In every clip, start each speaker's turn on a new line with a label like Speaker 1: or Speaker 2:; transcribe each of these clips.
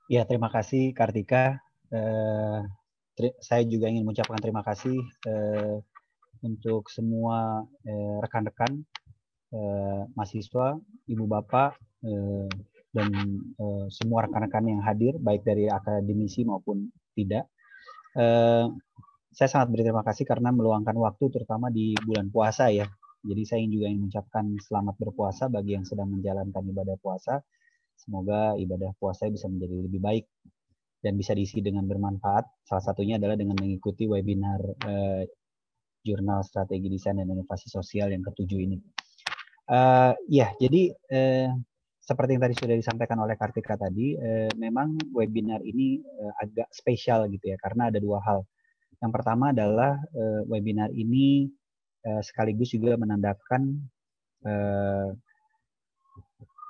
Speaker 1: Ya, terima kasih Kartika. Saya juga ingin mengucapkan terima kasih untuk semua rekan-rekan mahasiswa, ibu bapak, dan semua rekan-rekan yang hadir, baik dari akademisi maupun tidak. Saya sangat berterima kasih karena meluangkan waktu, terutama di bulan puasa ya. Jadi saya juga ingin mengucapkan selamat berpuasa bagi yang sedang menjalankan ibadah puasa. Semoga ibadah puasa bisa menjadi lebih baik dan bisa diisi dengan bermanfaat. Salah satunya adalah dengan mengikuti webinar Jurnal Strategi Desain dan Inovasi Sosial yang ke-7 ini. Ya, jadi seperti yang tadi sudah disampaikan oleh Kartika tadi, memang webinar ini agak spesial gitu ya, karena ada dua hal. Yang pertama adalah webinar ini sekaligus juga menandakan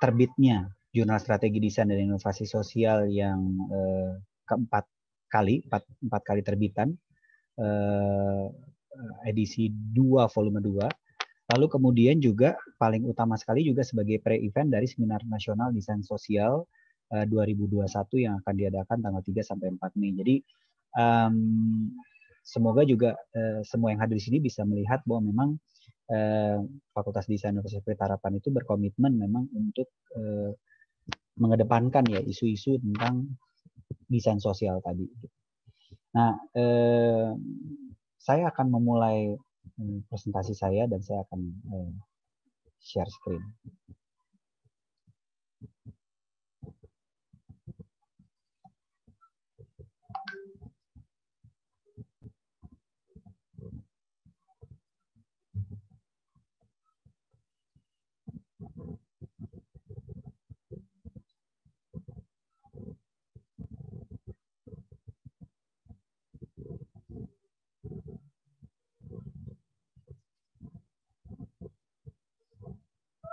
Speaker 1: terbitnya Jurnal Strategi Desain dan Inovasi Sosial yang keempat kali, empat kali terbitan, edisi 2 volume 2. Lalu kemudian juga paling utama sekali juga sebagai pre-event dari Seminar Nasional Desain Sosial 2021 yang akan diadakan tanggal 3 sampai 4 Mei. Jadi semoga juga semua yang hadir di sini bisa melihat bahwa memang Fakultas Desain Universitas Pelita Harapan itu berkomitmen memang untuk mengedepankan ya isu-isu tentang desain sosial tadi. Nah, saya akan memulai presentasi saya dan saya akan share screen.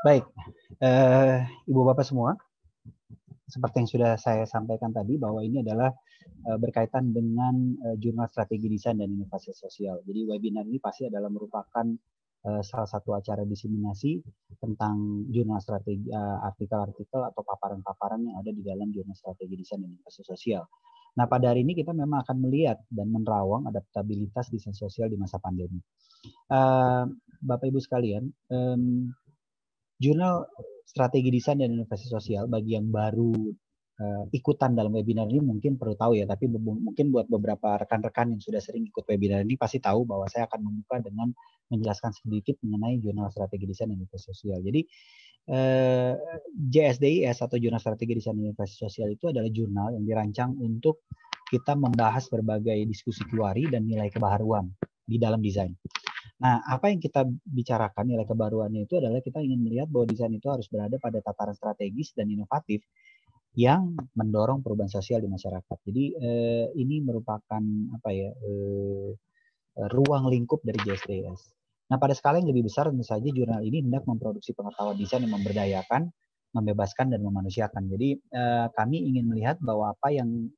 Speaker 1: Baik, Ibu Bapak semua, seperti yang sudah saya sampaikan tadi bahwa ini adalah berkaitan dengan Jurnal Strategi Desain dan Inovasi Sosial. Jadi webinar ini pasti adalah merupakan salah satu acara diseminasi tentang jurnal strategi, artikel-artikel atau paparan-paparan yang ada di dalam Jurnal Strategi Desain dan Inovasi Sosial. Nah, pada hari ini kita memang akan melihat dan menerawang adaptabilitas desain sosial di masa pandemi. Bapak Ibu sekalian, Jurnal Strategi Desain dan Inovasi Sosial bagi yang baru ikutan dalam webinar ini mungkin perlu tahu ya, tapi mungkin buat beberapa rekan-rekan yang sudah sering ikut webinar ini pasti tahu bahwa saya akan membuka dengan menjelaskan sedikit mengenai Jurnal Strategi Desain dan Inovasi Sosial. Jadi JSDIS atau Jurnal Strategi Desain dan Inovasi Sosial itu adalah jurnal yang dirancang untuk kita membahas berbagai diskusi teori dan nilai kebaharuan di dalam desain. Nah, apa yang kita bicarakan nilai kebaruannya itu adalah kita ingin melihat bahwa desain itu harus berada pada tataran strategis dan inovatif yang mendorong perubahan sosial di masyarakat. Jadi ini merupakan apa ya ruang lingkup dari JSDS. Nah, pada skala yang lebih besar tentu saja jurnal ini hendak memproduksi pengetahuan desain yang memberdayakan, membebaskan dan memanusiakan. Jadi kami ingin melihat bahwa apa yang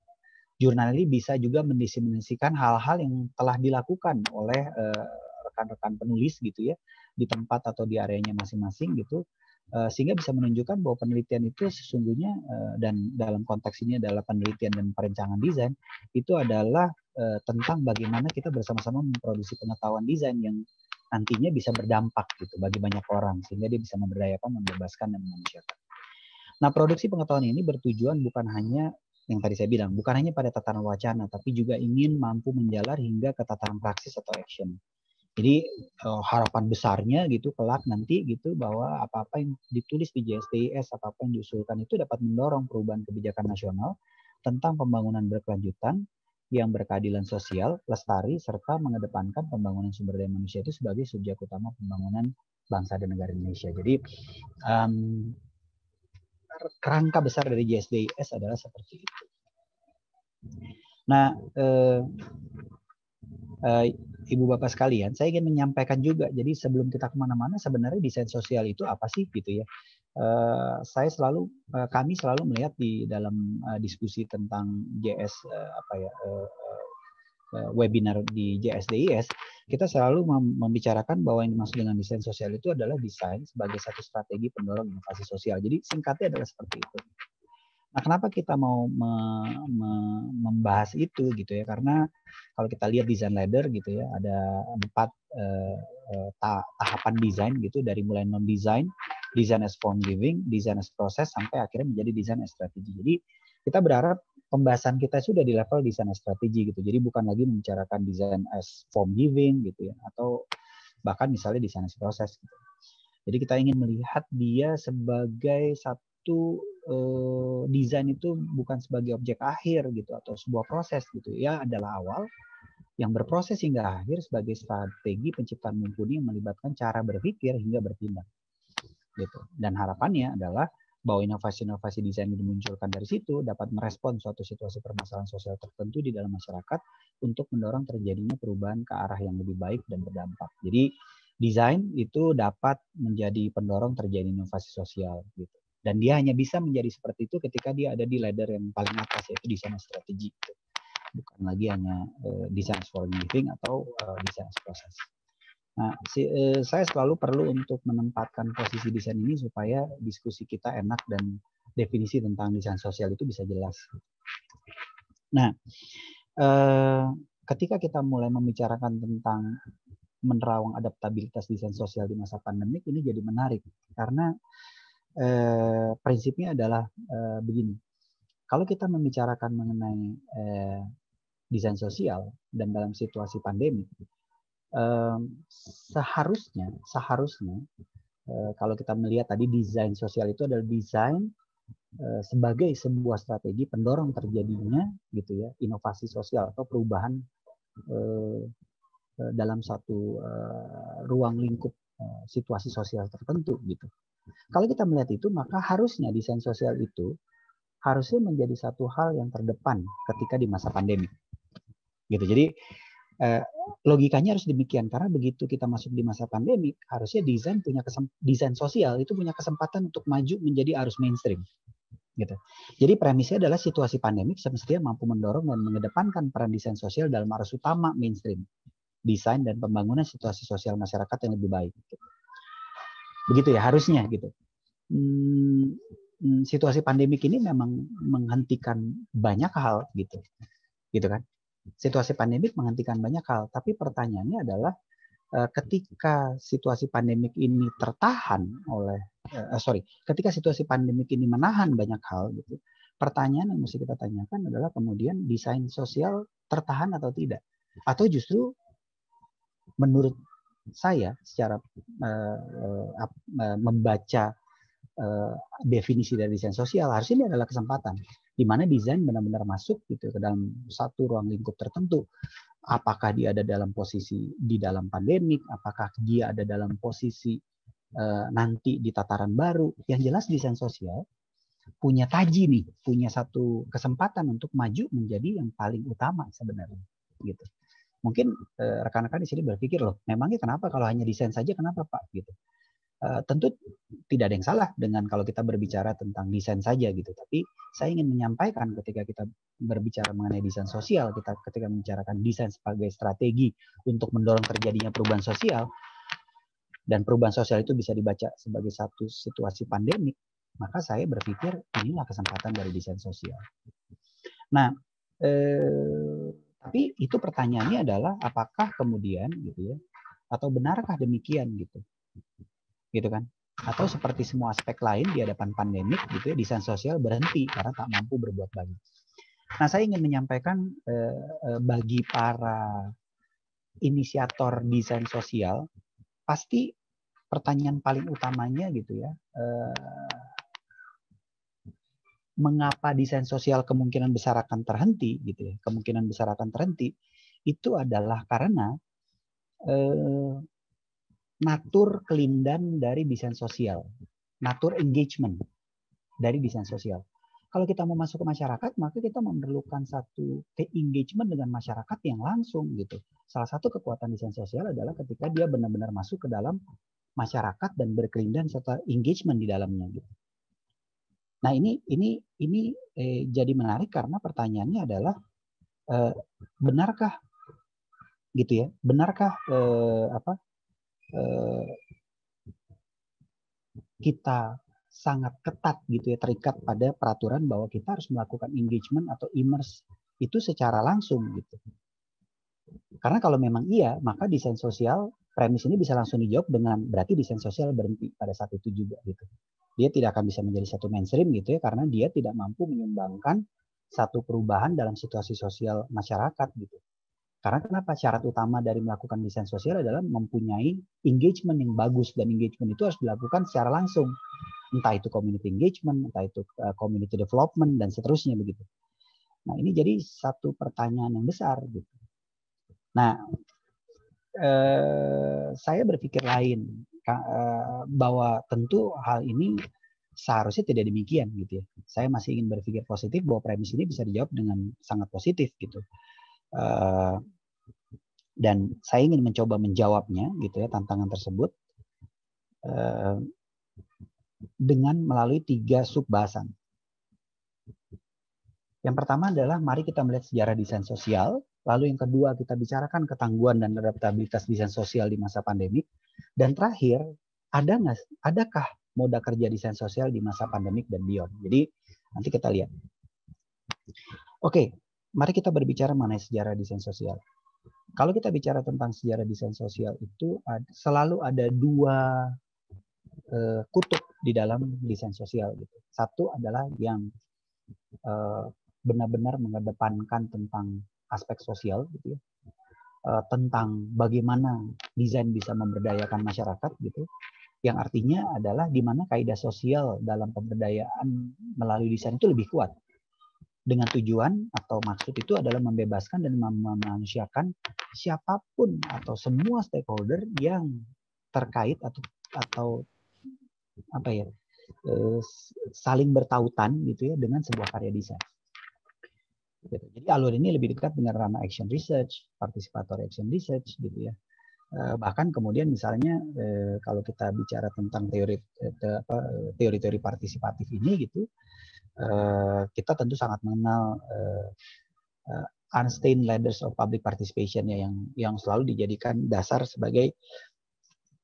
Speaker 1: jurnal ini bisa juga mendiseminasikan hal-hal yang telah dilakukan oleh rekan-rekan penulis gitu ya di tempat atau di areanya masing-masing gitu, sehingga bisa menunjukkan bahwa penelitian itu sesungguhnya dan dalam konteks ini adalah penelitian dan perencanaan desain itu adalah tentang bagaimana kita bersama-sama memproduksi pengetahuan desain yang nantinya bisa berdampak gitu bagi banyak orang sehingga dia bisa memberdayakan, membebaskan dan memanusiakan. Nah, produksi pengetahuan ini bertujuan bukan hanya yang tadi saya bilang, bukan hanya pada tataran wacana, tapi juga ingin mampu menjalar hingga ke tataran praksis atau action. Jadi harapan besarnya gitu kelak nanti gitu bahwa apa-apa yang ditulis di JSDIS, apa-apa yang diusulkan itu dapat mendorong perubahan kebijakan nasional tentang pembangunan berkelanjutan yang berkeadilan sosial, lestari, serta mengedepankan pembangunan sumber daya manusia itu sebagai subjek utama pembangunan bangsa dan negara Indonesia. Jadi kerangka besar dari JSDIS adalah seperti itu. Nah, Ibu Bapak sekalian, saya ingin menyampaikan juga. Jadi sebelum kita kemana-mana, sebenarnya desain sosial itu apa sih gitu ya? Kami selalu melihat di dalam diskusi tentang webinar di JSDIS, kita selalu membicarakan bahwa yang dimaksud dengan desain sosial itu adalah desain sebagai satu strategi pendorong inovasi sosial. Jadi singkatnya adalah seperti itu. Nah, kenapa kita mau membahas itu gitu ya? Karena kalau kita lihat design ladder gitu ya, ada 4 tahapan desain gitu, dari mulai non design, design as form giving, design as process, sampai akhirnya menjadi design as strategi. Jadi kita berharap pembahasan kita sudah di level design as strategi gitu. Jadi bukan lagi membicarakan design as form giving gitu ya, atau bahkan misalnya design as process gitu. Jadi kita ingin melihat dia sebagai satu desain itu bukan sebagai objek akhir gitu atau sebuah proses gitu ya, adalah awal yang berproses hingga akhir sebagai strategi penciptaan mumpuni yang melibatkan cara berpikir hingga bertindak gitu. Dan harapannya adalah bahwa inovasi-inovasi desain yang dimunculkan dari situ dapat merespon suatu situasi permasalahan sosial tertentu di dalam masyarakat untuk mendorong terjadinya perubahan ke arah yang lebih baik dan berdampak. Jadi desain itu dapat menjadi pendorong terjadi inovasi sosial gitu. Dan dia hanya bisa menjadi seperti itu ketika dia ada di ladder yang paling atas, yaitu desain strategi. Gitu. Bukan lagi hanya desain for living atau desain proses. Nah, saya selalu perlu untuk menempatkan posisi desain ini supaya diskusi kita enak dan definisi tentang desain sosial itu bisa jelas. Nah, ketika kita mulai membicarakan tentang menerawang adaptabilitas desain sosial di masa pandemik, ini jadi menarik karena prinsipnya adalah begini. Kalau kita membicarakan mengenai desain sosial dan dalam situasi pandemi, seharusnya kalau kita melihat tadi desain sosial itu adalah desain sebagai sebuah strategi pendorong terjadinya gitu ya inovasi sosial atau perubahan dalam satu ruang lingkup situasi sosial tertentu gitu. Kalau kita melihat itu, maka harusnya desain sosial itu harusnya menjadi satu hal yang terdepan ketika di masa pandemi gitu. Jadi logikanya harus demikian, karena begitu kita masuk di masa pandemi, harusnya desain sosial itu punya kesempatan untuk maju menjadi arus mainstream. Gitu. Jadi premisnya adalah situasi pandemik semestinya mampu mendorong dan mengedepankan peran desain sosial dalam arus utama mainstream, desain dan pembangunan situasi sosial masyarakat yang lebih baik. Gitu. Begitu ya harusnya gitu. Situasi pandemik ini memang menghentikan banyak hal gitu kan. Situasi pandemik menghentikan banyak hal, tapi pertanyaannya adalah ketika situasi pandemik ini tertahan oleh ketika situasi pandemik ini menahan banyak hal gitu, pertanyaan yang mesti kita tanyakan adalah kemudian desain sosial tertahan atau tidak, atau justru menurut saya secara membaca definisi dari desain sosial, harusnya ini adalah kesempatan di mana desain benar-benar masuk gitu ke dalam satu ruang lingkup tertentu. Apakah dia ada dalam posisi di dalam pandemik, apakah dia ada dalam posisi nanti di tataran baru. Yang jelas desain sosial punya taji nih, punya satu kesempatan untuk maju menjadi yang paling utama sebenarnya gitu. Mungkin rekan-rekan di sini berpikir, loh memangnya kenapa kalau hanya desain saja, kenapa Pak gitu. Tentu tidak ada yang salah dengan kalau kita berbicara tentang desain saja gitu, tapi saya ingin menyampaikan ketika kita berbicara mengenai desain sosial, kita ketika membicarakan desain sebagai strategi untuk mendorong terjadinya perubahan sosial, dan perubahan sosial itu bisa dibaca sebagai satu situasi pandemik, maka saya berpikir inilah kesempatan dari desain sosial. Nah, tapi itu pertanyaannya adalah apakah kemudian gitu ya, atau benarkah demikian gitu kan? Atau seperti semua aspek lain di hadapan pandemik gitu ya, desain sosial berhenti karena tak mampu berbuat banyak. Nah, saya ingin menyampaikan bagi para inisiator desain sosial, pasti pertanyaan paling utamanya gitu ya, mengapa desain sosial kemungkinan besar akan terhenti gitu ya, kemungkinan besar akan terhenti itu adalah karena natur kelindan dari desain sosial, natur engagement dari desain sosial. Kalau kita mau masuk ke masyarakat, maka kita memerlukan satu engagement dengan masyarakat yang langsung gitu. Salah satu kekuatan desain sosial adalah ketika dia benar-benar masuk ke dalam masyarakat dan berkelindan serta engagement di dalamnya gitu. Nah, ini jadi menarik karena pertanyaannya adalah benarkah gitu ya? Benarkah kita sangat ketat gitu ya, terikat pada peraturan bahwa kita harus melakukan engagement atau immerse itu secara langsung gitu. Karena kalau memang iya, maka desain sosial premis ini bisa langsung dijawab dengan berarti desain sosial berhenti pada saat itu juga gitu. Dia tidak akan bisa menjadi satu mainstream gitu ya, karena dia tidak mampu menyumbangkan satu perubahan dalam situasi sosial masyarakat gitu. Karena kenapa? Syarat utama dari melakukan desain sosial adalah mempunyai engagement yang bagus, dan engagement itu harus dilakukan secara langsung. Entah itu community engagement, entah itu community development, dan seterusnya begitu. Nah, ini jadi satu pertanyaan yang besar gitu. Nah, saya berpikir lain bahwa tentu hal ini seharusnya tidak demikian gitu ya. Saya masih ingin berpikir positif bahwa premis ini bisa dijawab dengan sangat positif gitu. Dan saya ingin mencoba menjawabnya gitu ya, tantangan tersebut dengan melalui 3 subbahasan. Yang pertama adalah mari kita melihat sejarah desain sosial, lalu yang kedua kita bicarakan ketangguhan dan adaptabilitas desain sosial di masa pandemik, dan terakhir adakah moda kerja desain sosial di masa pandemik dan beyond. Jadi nanti kita lihat. Oke, mari kita berbicara mengenai sejarah desain sosial. Kalau kita bicara tentang sejarah desain sosial itu selalu ada 2 kutub di dalam desain sosial gitu. Satu adalah yang benar-benar mengedepankan tentang aspek sosial gitu ya, tentang bagaimana desain bisa memberdayakan masyarakat gitu, yang artinya adalah di mana kaidah sosial dalam pemberdayaan melalui desain itu lebih kuat, dengan tujuan atau maksud itu adalah membebaskan dan memanusiakan siapapun atau semua stakeholder yang terkait atau apa ya, saling bertautan gitu ya dengan sebuah karya desain. Jadi alur ini lebih dekat dengan ranah action research, participatory action research gitu ya. Bahkan kemudian misalnya kalau kita bicara tentang teori-teori partisipatif ini gitu, kita tentu sangat mengenal Unstained Ladders of Public Participation ya, yang selalu dijadikan dasar sebagai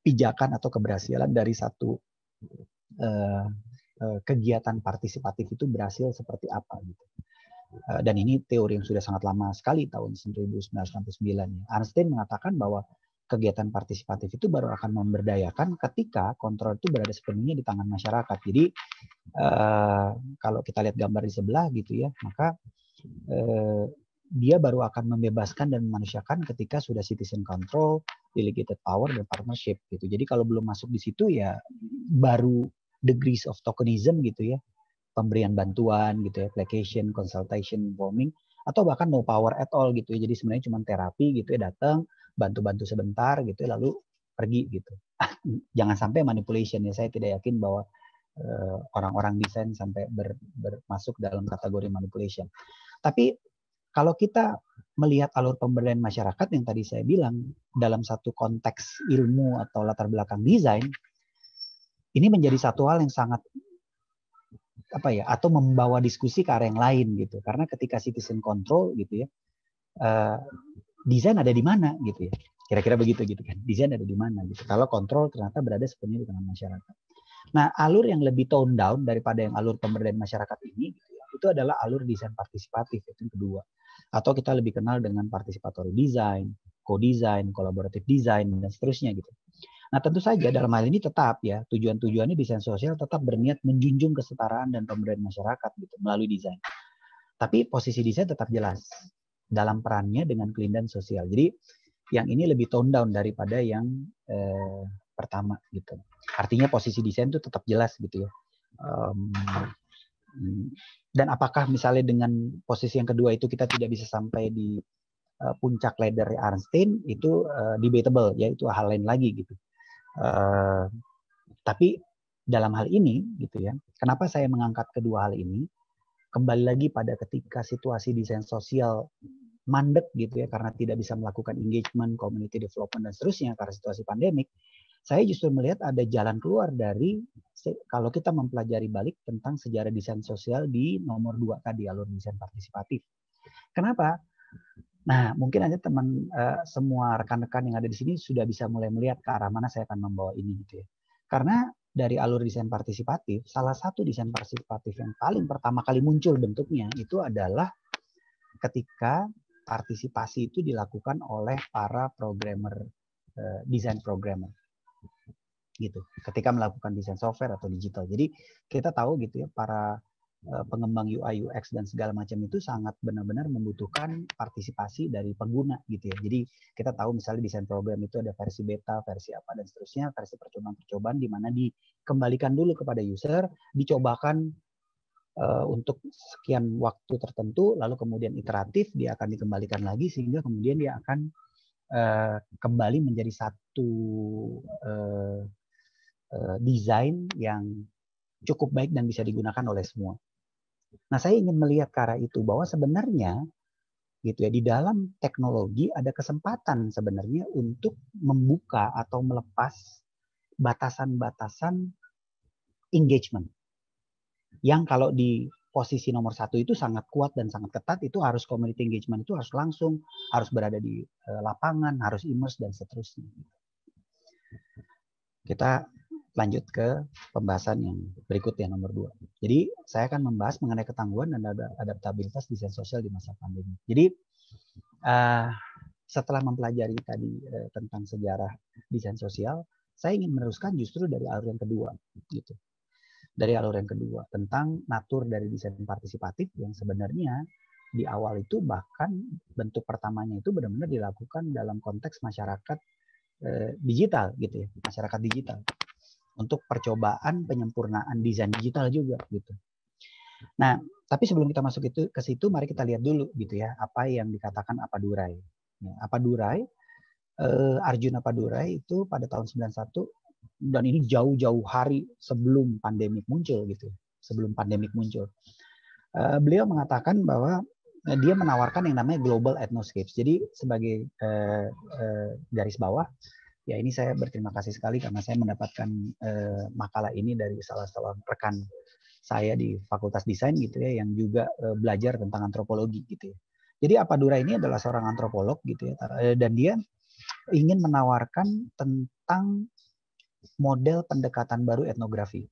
Speaker 1: pijakan atau keberhasilan dari satu kegiatan partisipatif itu berhasil seperti apa gitu. Dan ini teori yang sudah sangat lama sekali, tahun 1969. Einstein mengatakan bahwa kegiatan partisipatif itu baru akan memberdayakan ketika kontrol itu berada sepenuhnya di tangan masyarakat. Jadi kalau kita lihat gambar di sebelah gitu ya, maka dia baru akan membebaskan dan memanusiakan ketika sudah citizen control, delegated power, dan partnership gitu. Jadi kalau belum masuk di situ ya baru degrees of tokenism gitu ya, pemberian bantuan gitu ya, placation, consultation, informing, atau bahkan no power at all gitu ya. Jadi sebenarnya cuma terapi gitu ya, datang bantu-bantu sebentar gitu ya, lalu pergi gitu. Jangan sampai manipulation ya, saya tidak yakin bahwa orang-orang desain sampai masuk dalam kategori manipulation. Tapi kalau kita melihat alur pemberdayaan masyarakat yang tadi saya bilang dalam satu konteks ilmu atau latar belakang desain, ini menjadi satu hal yang sangat apa ya, atau membawa diskusi ke arah yang lain gitu. Karena ketika citizen control gitu ya, desain ada di mana gitu ya. Kira-kira begitu gitu kan. Desain ada di mana gitu. Kalau kontrol ternyata berada sepenuhnya di tangan masyarakat. Nah, alur yang lebih tone down daripada yang alur pemberdayaan masyarakat ini gitu ya, itu adalah alur desain partisipatif, itu yang kedua. Atau kita lebih kenal dengan participatory design, co-design, collaborative design, dan seterusnya gitu. Nah, tentu saja dalam hal ini tetap ya, tujuan-tujuannya desain sosial tetap berniat menjunjung kesetaraan dan pemberdayaan masyarakat gitu melalui desain. Tapi posisi desain tetap jelas dalam perannya dengan kelindahan sosial. Jadi yang ini lebih tone down daripada yang pertama gitu. Artinya posisi desain itu tetap jelas gitu ya. Dan apakah misalnya dengan posisi yang kedua itu kita tidak bisa sampai di puncak ladder Einstein, itu debatable ya, itu hal lain lagi gitu. Tapi dalam hal ini gitu ya, kenapa saya mengangkat kedua hal ini? Kembali lagi pada ketika situasi desain sosial mandek gitu ya, karena tidak bisa melakukan engagement, community development, dan seterusnya karena situasi pandemik, saya justru melihat ada jalan keluar dari kalau kita mempelajari balik tentang sejarah desain sosial di nomor 2 tadi, alur desain partisipatif. Kenapa? Nah, mungkin aja teman semua rekan-rekan yang ada di sini sudah bisa mulai melihat ke arah mana saya akan membawa ini gitu ya. Karena dari alur desain partisipatif, salah satu desain partisipatif yang paling pertama kali muncul bentuknya itu adalah ketika partisipasi itu dilakukan oleh para programmer, desain programmer, gitu. Ketika melakukan desain software atau digital. Jadi kita tahu gitu ya, para pengembang UI UX dan segala macam itu sangat benar-benar membutuhkan partisipasi dari pengguna gitu ya. Jadi kita tahu misalnya desain program itu ada versi beta, versi apa dan seterusnya, versi percobaan-percobaan di mana dikembalikan dulu kepada user, dicobakan untuk sekian waktu tertentu, lalu kemudian iteratif dia akan dikembalikan lagi sehingga kemudian dia akan kembali menjadi satu desain yang cukup baik dan bisa digunakan oleh semua. Nah, saya ingin melihat ke arah itu bahwa sebenarnya gitu ya, di dalam teknologi ada kesempatan sebenarnya untuk membuka atau melepas batasan-batasan engagement. Yang kalau di posisi nomor 1 itu sangat kuat dan sangat ketat, itu harus community engagement, itu harus langsung, harus berada di lapangan, harus immerse dan seterusnya. Kita lanjut ke pembahasan yang berikut yang nomor 2. Jadi saya akan membahas mengenai ketangguhan dan adaptabilitas desain sosial di masa pandemi. Jadi setelah mempelajari tadi tentang sejarah desain sosial, saya ingin meneruskan justru dari alur yang kedua, gitu. Dari alur yang kedua tentang natur dari desain partisipatif yang sebenarnya di awal itu bahkan bentuk pertamanya itu benar-benar dilakukan dalam konteks masyarakat digital, gitu ya, masyarakat digital. Untuk percobaan penyempurnaan desain digital juga gitu. Nah, tapi sebelum kita masuk itu ke situ, mari kita lihat dulu gitu ya apa yang dikatakan Appadurai. Ya, Appadurai, Arjuna Appadurai itu pada tahun 91 dan ini jauh-jauh hari sebelum pandemik muncul gitu, sebelum pandemik muncul. Beliau mengatakan bahwa dia menawarkan yang namanya global ethnoscapes. Jadi sebagai garis bawah. Ya, ini saya berterima kasih sekali karena saya mendapatkan makalah ini dari salah seorang rekan saya di Fakultas Desain gitu ya, yang juga belajar tentang antropologi gitu ya. Jadi Appadurai ini adalah seorang antropolog gitu ya, dan dia ingin menawarkan tentang model pendekatan baru etnografi.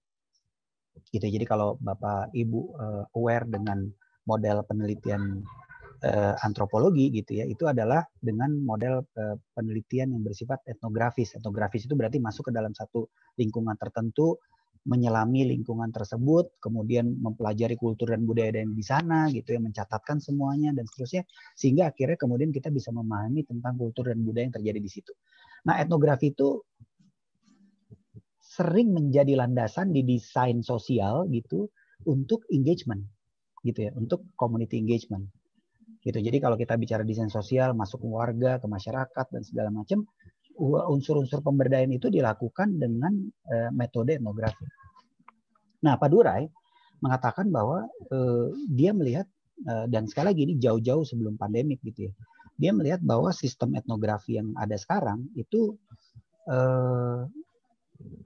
Speaker 1: Gitu. Jadi kalau Bapak Ibu aware dengan model penelitian antropologi gitu ya, itu adalah dengan model penelitian yang bersifat etnografis. Etnografis itu berarti masuk ke dalam satu lingkungan tertentu, menyelami lingkungan tersebut, kemudian mempelajari kultur dan budaya yang di sana gitu ya, mencatatkan semuanya dan seterusnya, sehingga akhirnya kemudian kita bisa memahami tentang kultur dan budaya yang terjadi di situ. Nah, etnografi itu sering menjadi landasan di desain sosial gitu untuk engagement gitu ya, untuk community engagement. Gitu. Jadi kalau kita bicara desain sosial, masuk ke warga, ke masyarakat dan segala macam, unsur-unsur pemberdayaan itu dilakukan dengan metode etnografi. Nah, Appadurai mengatakan bahwa dia melihat dan sekali lagi ini jauh-jauh sebelum pandemik gitu ya. Dia melihat bahwa sistem etnografi yang ada sekarang itu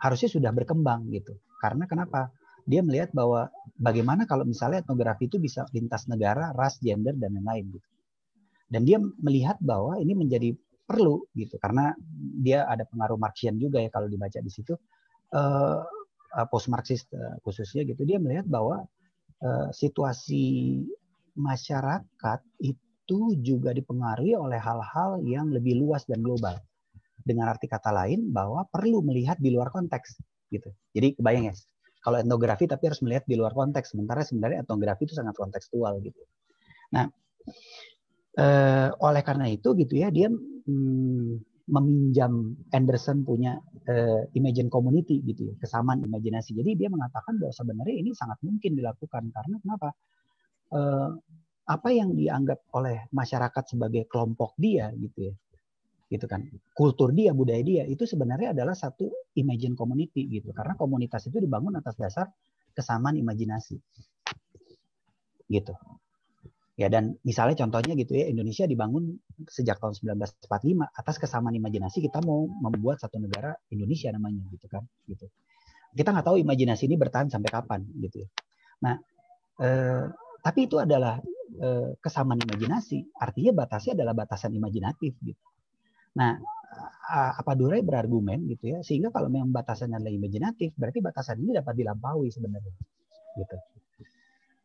Speaker 1: harusnya sudah berkembang gitu. Karena kenapa? Dia melihat bahwa bagaimana kalau misalnya etnografi itu bisa lintas negara, ras, gender, dan lain-lain gitu. Dan dia melihat bahwa ini menjadi perlu gitu karena dia ada pengaruh Marxian juga ya kalau dibaca di situ, post Marxist khususnya gitu. Dia melihat bahwa situasi masyarakat itu juga dipengaruhi oleh hal-hal yang lebih luas dan global. Dengan arti kata lain bahwa perlu melihat di luar konteks gitu. Jadi kebayang ya, kalau etnografi tapi harus melihat di luar konteks, sementara sebenarnya etnografi itu sangat kontekstual gitu. Nah, oleh karena itu gitu ya, dia meminjam Anderson punya Imagine Community gitu ya, kesamaan imajinasi. Jadi dia mengatakan bahwa sebenarnya ini sangat mungkin dilakukan karena kenapa? Apa yang dianggap oleh masyarakat sebagai kelompok dia gitu ya, gitu kan, kultur dia, budaya dia itu sebenarnya adalah satu Imagine Community gitu, karena komunitas itu dibangun atas dasar kesamaan imajinasi gitu. Ya, dan misalnya contohnya gitu ya, Indonesia dibangun sejak tahun 1945 atas kesamaan imajinasi kita mau membuat satu negara Indonesia namanya gitu kan, gitu. Kita nggak tahu imajinasi ini bertahan sampai kapan gitu ya. Nah, tapi itu adalah kesamaan imajinasi, artinya batasnya adalah batasan imajinatif gitu. Nah, Appadurai berargumen gitu ya, sehingga kalau memang batasannya adalah imajinatif, berarti batasan ini dapat dilampaui sebenarnya, gitu.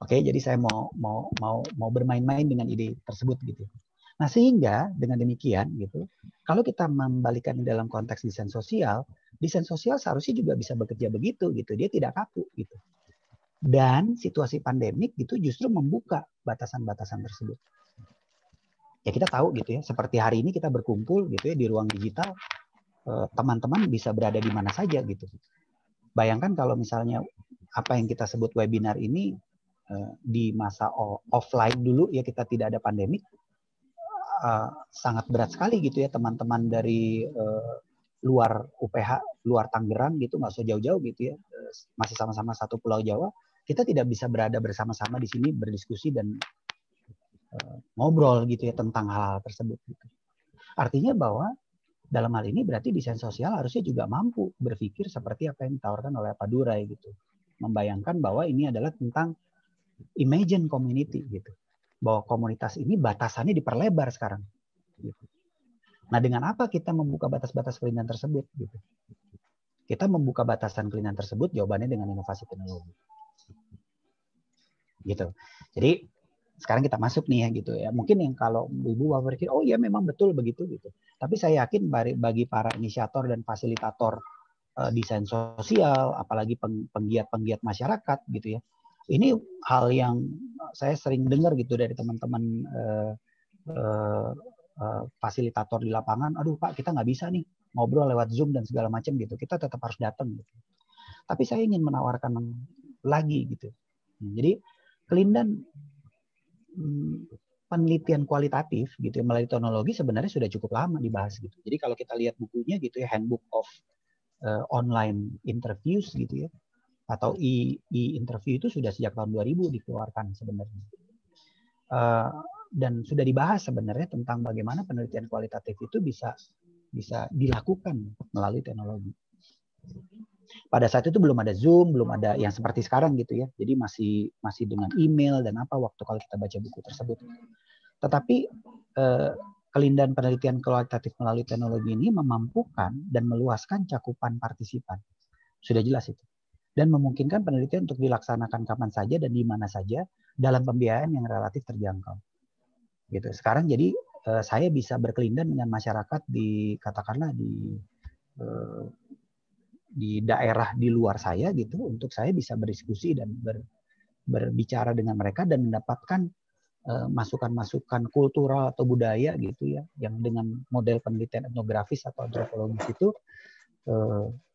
Speaker 1: Oke, jadi saya mau bermain-main dengan ide tersebut gitu. Nah, sehingga dengan demikian gitu, kalau kita membalikan dalam konteks desain sosial seharusnya juga bisa bekerja begitu gitu. Dia tidak kaku gitu. Dan situasi pandemik itu justru membuka batasan-batasan tersebut. Ya kita tahu gitu ya, seperti hari ini kita berkumpul gitu ya di ruang digital, teman-teman bisa berada di mana saja gitu. Bayangkan kalau misalnya apa yang kita sebut webinar ini di masa offline dulu ya, kita tidak ada pandemik, sangat berat sekali gitu ya teman-teman dari luar UPH, luar Tangerang gitu, nggak usah jauh-jauh gitu ya, masih sama-sama satu Pulau Jawa, kita tidak bisa berada bersama-sama di sini berdiskusi dan ngobrol gitu ya tentang hal-hal tersebut. Gitu. Artinya bahwa dalam hal ini berarti desain sosial harusnya juga mampu berpikir seperti apa yang ditawarkan oleh Appadurai gitu, membayangkan bahwa ini adalah tentang imagine community gitu, bahwa komunitas ini batasannya diperlebar sekarang. Gitu. Nah, dengan apa kita membuka batas-batas kelainan tersebut? Gitu. Kita membuka batasan kelainan tersebut, jawabannya dengan inovasi teknologi. Gitu. Jadi sekarang kita masuk nih ya gitu ya. Mungkin yang kalau ibu bapak berpikir, oh iya memang betul begitu gitu. Tapi saya yakin bagi para inisiator dan fasilitator desain sosial, apalagi penggiat-penggiat masyarakat gitu ya. Ini hal yang saya sering dengar gitu dari teman-teman fasilitator di lapangan. Aduh Pak, kita nggak bisa nih ngobrol lewat Zoom dan segala macam gitu. Kita tetap harus datang gitu. Tapi saya ingin menawarkan lagi gitu. Jadi Kelindan penelitian kualitatif gitu ya, melalui teknologi sebenarnya sudah cukup lama dibahas gitu. Jadi kalau kita lihat bukunya gitu ya, Handbook of Online Interviews gitu ya, atau e-interview itu sudah sejak tahun 2000 dikeluarkan sebenarnya. Dan sudah dibahas sebenarnya tentang bagaimana penelitian kualitatif itu bisa dilakukan melalui teknologi. Pada saat itu belum ada Zoom, belum ada yang seperti sekarang gitu ya. Jadi masih dengan email dan apa waktu kalau kita baca buku tersebut. Tetapi Kelindan penelitian kualitatif melalui teknologi ini memampukan dan meluaskan cakupan partisipan. Sudah jelas itu. Dan memungkinkan penelitian untuk dilaksanakan kapan saja dan di mana saja dalam pembiayaan yang relatif terjangkau. Gitu. Sekarang jadi saya bisa berkelindan dengan masyarakat di katakanlah di daerah di luar saya gitu, untuk saya bisa berdiskusi dan berbicara dengan mereka dan mendapatkan masukan-masukan kultural atau budaya gitu ya, yang dengan model penelitian etnografis atau antropologis itu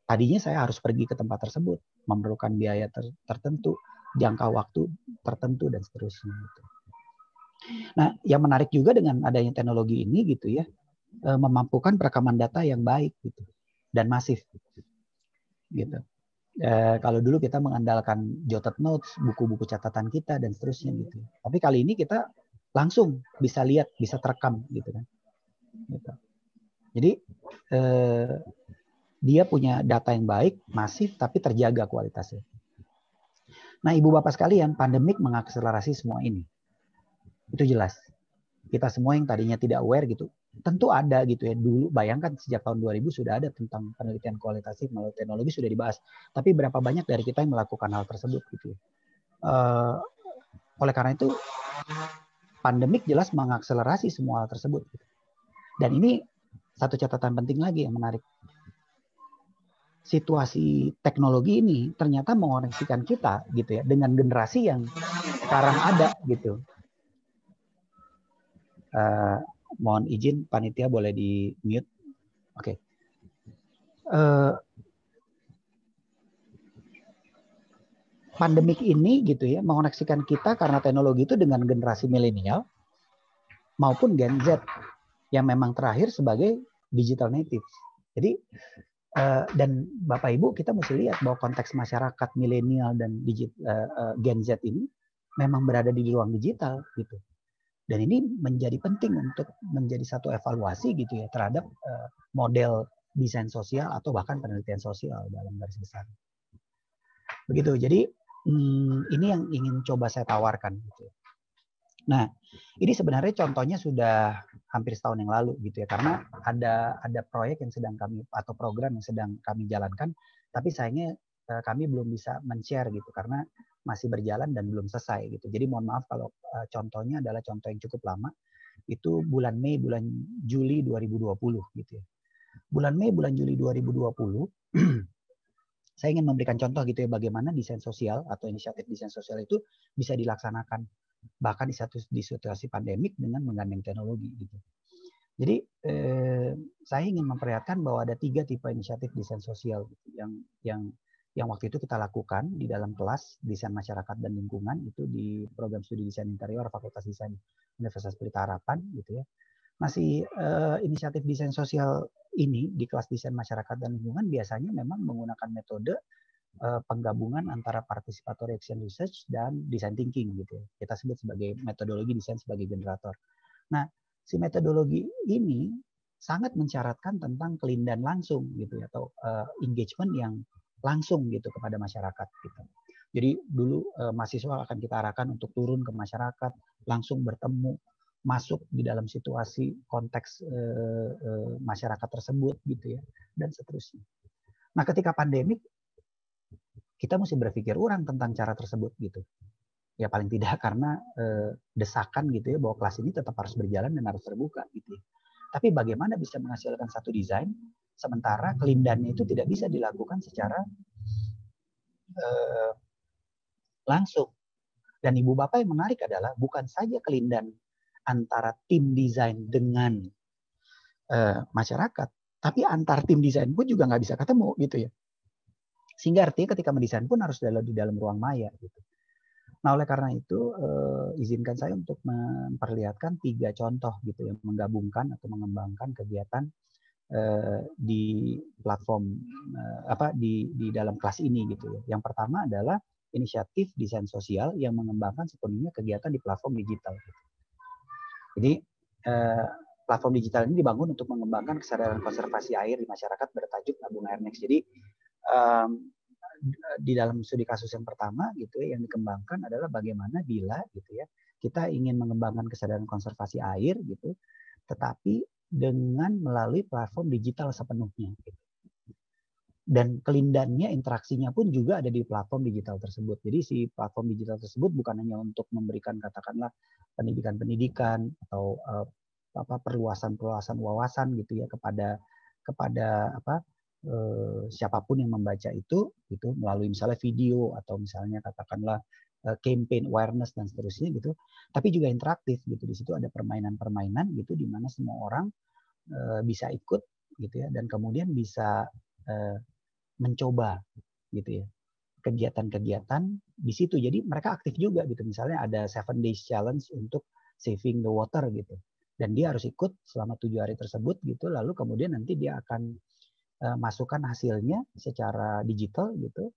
Speaker 1: tadinya saya harus pergi ke tempat tersebut, memerlukan biaya tertentu, jangka waktu tertentu dan seterusnya gitu. Nah, yang menarik juga dengan adanya teknologi ini gitu ya, memampukan perekaman data yang baik gitu dan masif gitu. Kalau dulu kita mengandalkan jotted notes, buku-buku catatan kita dan seterusnya gitu. Tapi kali ini kita langsung bisa lihat, bisa terekam gitu kan. Gitu. Jadi dia punya data yang baik, masif, tapi terjaga kualitasnya. Nah, ibu bapak sekalian, pandemik mengakselerasi semua ini. Itu jelas. Kita semua yang tadinya tidak aware gitu, tentu ada gitu ya. Dulu bayangkan sejak tahun 2000 sudah ada tentang penelitian kualitatif melalui teknologi sudah dibahas. Tapi berapa banyak dari kita yang melakukan hal tersebut gitu ya. Oleh karena itu pandemik jelas mengakselerasi semua hal tersebut. Gitu. Dan ini satu catatan penting lagi yang menarik. Situasi teknologi ini ternyata mengoneksikan kita gitu ya dengan generasi yang sekarang ada gitu. Mohon izin panitia boleh di mute. Oke. Pandemik ini gitu ya mengoneksikan kita karena teknologi itu dengan generasi milenial maupun Gen Z yang memang terakhir sebagai digital native. Jadi dan Bapak Ibu kita mesti lihat bahwa konteks masyarakat milenial dan Gen Z ini memang berada di ruang digital gitu. Dan ini menjadi penting untuk menjadi satu evaluasi gitu ya terhadap model desain sosial atau bahkan penelitian sosial dalam garis besar. Begitu. Jadi ini yang ingin coba saya tawarkan gitu. Nah, ini sebenarnya contohnya sudah hampir setahun yang lalu gitu ya, karena ada proyek yang sedang kami atau program yang sedang kami jalankan, tapi sayangnya kami belum bisa men-share gitu karena masih berjalan dan belum selesai gitu. Jadi mohon maaf kalau contohnya adalah contoh yang cukup lama, itu bulan Mei, bulan Juli 2020 gitu ya. Bulan Mei, bulan Juli 2020 saya ingin memberikan contoh gitu ya bagaimana desain sosial atau inisiatif desain sosial itu bisa dilaksanakan bahkan di situasi pandemik dengan menggandeng teknologi gitu. Jadi saya ingin memperlihatkan bahwa ada 3 tipe inisiatif desain sosial gitu, yang waktu itu kita lakukan di dalam kelas desain masyarakat dan lingkungan itu di program studi desain interior Fakultas Desain Universitas Pelita Harapan gitu ya. Masih inisiatif desain sosial ini di kelas desain masyarakat dan lingkungan biasanya memang menggunakan metode penggabungan antara participatory action research dan design thinking gitu. Kita sebut sebagai metodologi desain sebagai generator. Nah, si metodologi ini sangat mensyaratkan tentang kelindahan langsung gitu ya, atau engagement yang langsung gitu kepada masyarakat gitu. Jadi dulu mahasiswa akan kita arahkan untuk turun ke masyarakat, langsung bertemu, masuk di dalam situasi konteks masyarakat tersebut gitu ya, dan seterusnya. Nah, ketika pandemik kita mesti berpikir ulang tentang cara tersebut gitu. Ya paling tidak karena desakan gitu ya bahwa kelas ini tetap harus berjalan dan harus terbuka gitu. Tapi bagaimana bisa menghasilkan satu desain sementara kelindahannya itu tidak bisa dilakukan secara langsung. Dan Ibu Bapak yang menarik adalah bukan saja kelindahan antara tim desain dengan masyarakat, tapi antar tim desain pun juga nggak bisa ketemu gitu ya. Sehingga artinya ketika mendesain pun harus di dalam ruang maya gitu. Nah, oleh karena itu izinkan saya untuk memperlihatkan 3 contoh gitu yang menggabungkan atau mengembangkan kegiatan di platform di dalam kelas ini gitu ya. Yang pertama adalah inisiatif desain sosial yang mengembangkan sepenuhnya kegiatan di platform digital. Jadi platform digital ini dibangun untuk mengembangkan kesadaran konservasi air di masyarakat bertajuk Nabung Air Next. Jadi di dalam studi kasus yang pertama gitu ya, yang dikembangkan adalah bagaimana bila gitu ya kita ingin mengembangkan kesadaran konservasi air gitu, tetapi dengan melalui platform digital sepenuhnya. Gitu. Dan kelindahannya, interaksinya pun juga ada di platform digital tersebut. Jadi si platform digital tersebut bukan hanya untuk memberikan katakanlah pendidikan atau perluasan wawasan gitu ya kepada siapapun yang membaca itu melalui misalnya video atau misalnya katakanlah campaign awareness dan seterusnya gitu, tapi juga interaktif gitu. Di situ ada permainan-permainan gitu di mana semua orang bisa ikut gitu ya, dan kemudian bisa mencoba gitu ya kegiatan-kegiatan di situ. Jadi mereka aktif juga gitu. Misalnya ada 7 days challenge untuk saving the water gitu, dan dia harus ikut selama 7 hari tersebut gitu. Lalu kemudian nanti dia akan masukkan hasilnya secara digital gitu,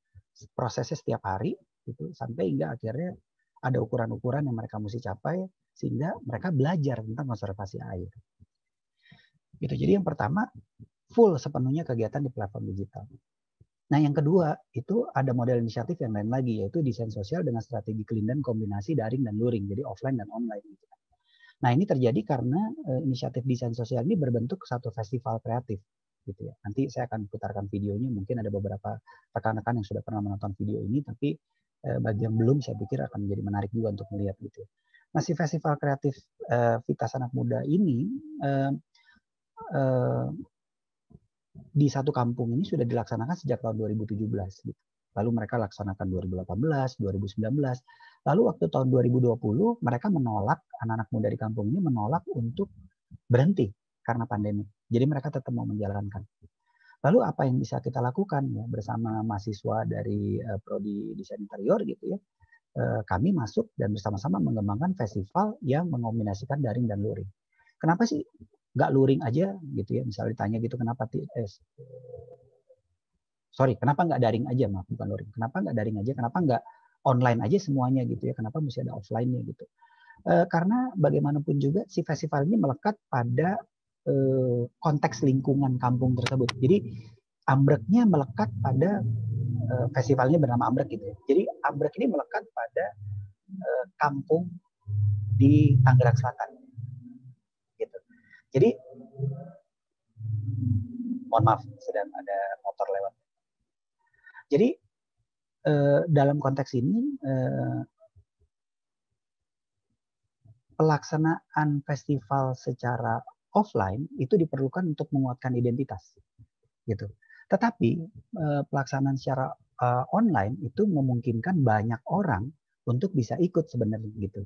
Speaker 1: prosesnya setiap hari gitu, sampai hingga akhirnya ada ukuran-ukuran yang mereka mesti capai sehingga mereka belajar tentang konservasi air. Gitu. Jadi yang pertama full sepenuhnya kegiatan di platform digital. Nah yang kedua itu ada model inisiatif yang lain lagi, yaitu desain sosial dengan strategi kelindahan kombinasi daring dan luring, jadi offline dan online. Gitu. Nah ini terjadi karena inisiatif desain sosial ini berbentuk satu festival kreatif. Gitu ya. Nanti saya akan putarkan videonya, mungkin ada beberapa rekan-rekan yang sudah pernah menonton video ini, tapi bagi yang belum saya pikir akan menjadi menarik juga untuk melihat gitu. Nah si festival kreatif Vitas Anak Muda ini di satu kampung ini sudah dilaksanakan sejak tahun 2017 gitu. Lalu mereka laksanakan 2018, 2019. Lalu waktu tahun 2020 mereka menolak, anak-anak muda di kampung ini menolak untuk berhenti karena pandemi. Jadi mereka tetap mau menjalankan. Lalu apa yang bisa kita lakukan ya bersama mahasiswa dari prodi desain interior gitu ya. Kami masuk dan bersama-sama mengembangkan festival yang mengombinasikan daring dan luring. Kenapa sih nggak luring aja gitu ya? Misalnya ditanya gitu kenapa kenapa nggak daring aja, maaf bukan luring. Kenapa nggak daring aja? Kenapa nggak online aja semuanya gitu ya? Kenapa mesti ada offline-nya gitu? Karena bagaimanapun juga si festival ini melekat pada konteks lingkungan kampung tersebut. Jadi Ambrek-nya melekat pada festivalnya bernama Ambrek gitu ya. Jadi Ambrek ini melekat pada kampung di Tangerang Selatan. Gitu. Jadi, mohon maaf, sedang ada motor lewat. Jadi, dalam konteks ini, pelaksanaan festival secara offline itu diperlukan untuk menguatkan identitas, gitu. Tetapi pelaksanaan secara online itu memungkinkan banyak orang untuk bisa ikut sebenarnya, gitu,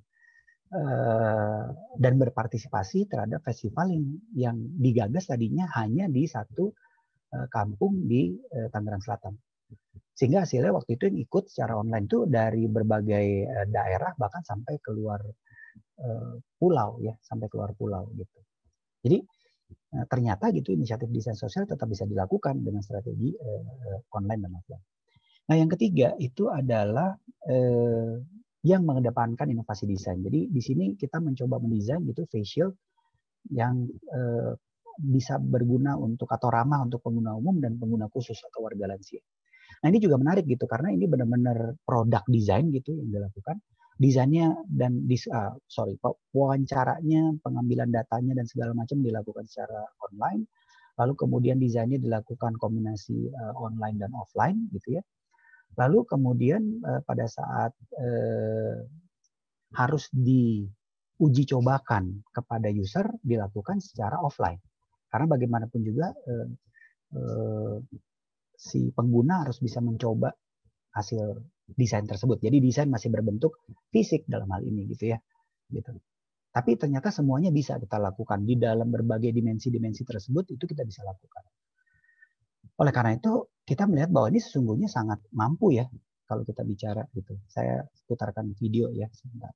Speaker 1: dan berpartisipasi terhadap festival yang digagas tadinya hanya di satu kampung di Tangerang Selatan. Sehingga hasilnya waktu itu yang ikut secara online itu dari berbagai daerah, bahkan sampai keluar pulau ya, sampai keluar pulau gitu. Jadi ternyata gitu inisiatif desain sosial tetap bisa dilakukan dengan strategi online dan offline. Nah, yang ketiga itu adalah yang mengedepankan inovasi desain. Jadi di sini kita mencoba mendesain gitu face shield yang bisa berguna untuk atau ramah untuk pengguna umum dan pengguna khusus atau warga lansia. Nah, ini juga menarik gitu karena ini benar-benar produk desain gitu yang dilakukan. Desainnya dan wawancaranya, pengambilan datanya dan segala macam dilakukan secara online. Lalu kemudian desainnya dilakukan kombinasi online dan offline gitu ya. Lalu kemudian pada saat harus diuji cobakan kepada user dilakukan secara offline. Karena bagaimanapun juga si pengguna harus bisa mencoba hasil desain tersebut. Jadi desain masih berbentuk fisik dalam hal ini gitu ya. Gitu. Tapi ternyata semuanya bisa kita lakukan di dalam berbagai dimensi-dimensi tersebut, itu kita bisa lakukan. Oleh karena itu kita melihat bahwa ini sesungguhnya sangat mampu ya kalau kita bicara gitu. Saya putarkan video ya sebentar.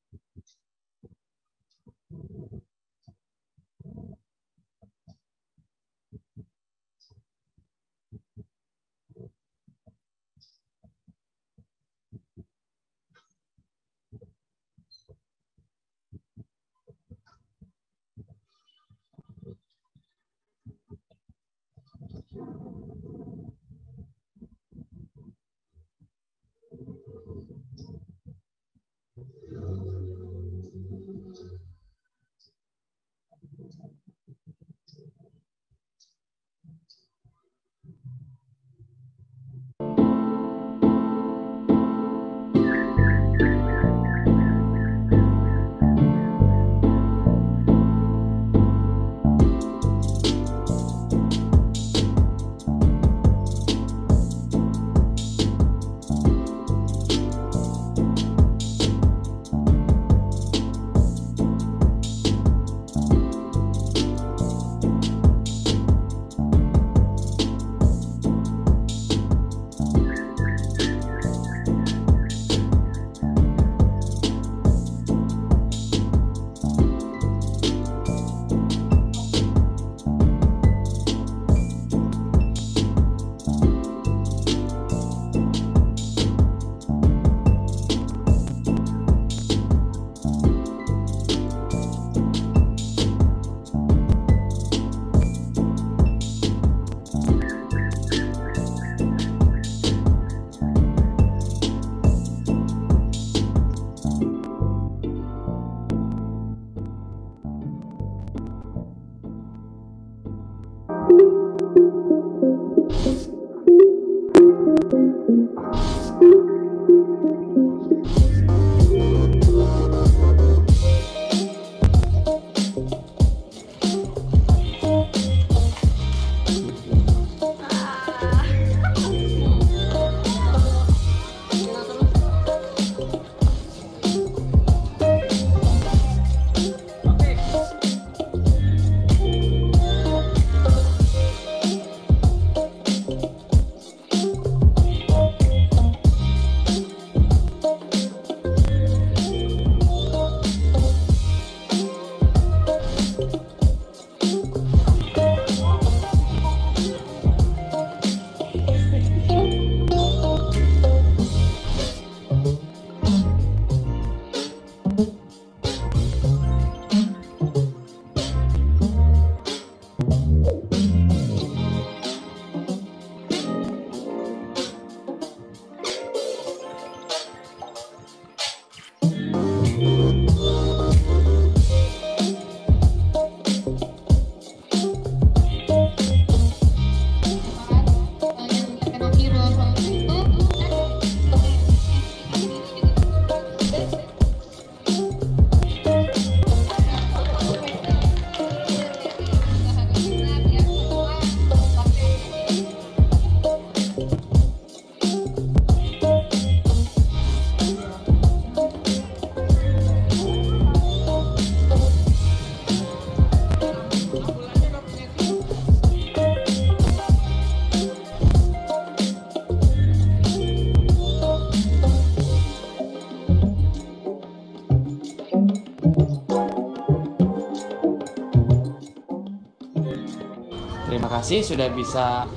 Speaker 2: Terima kasih sudah bisa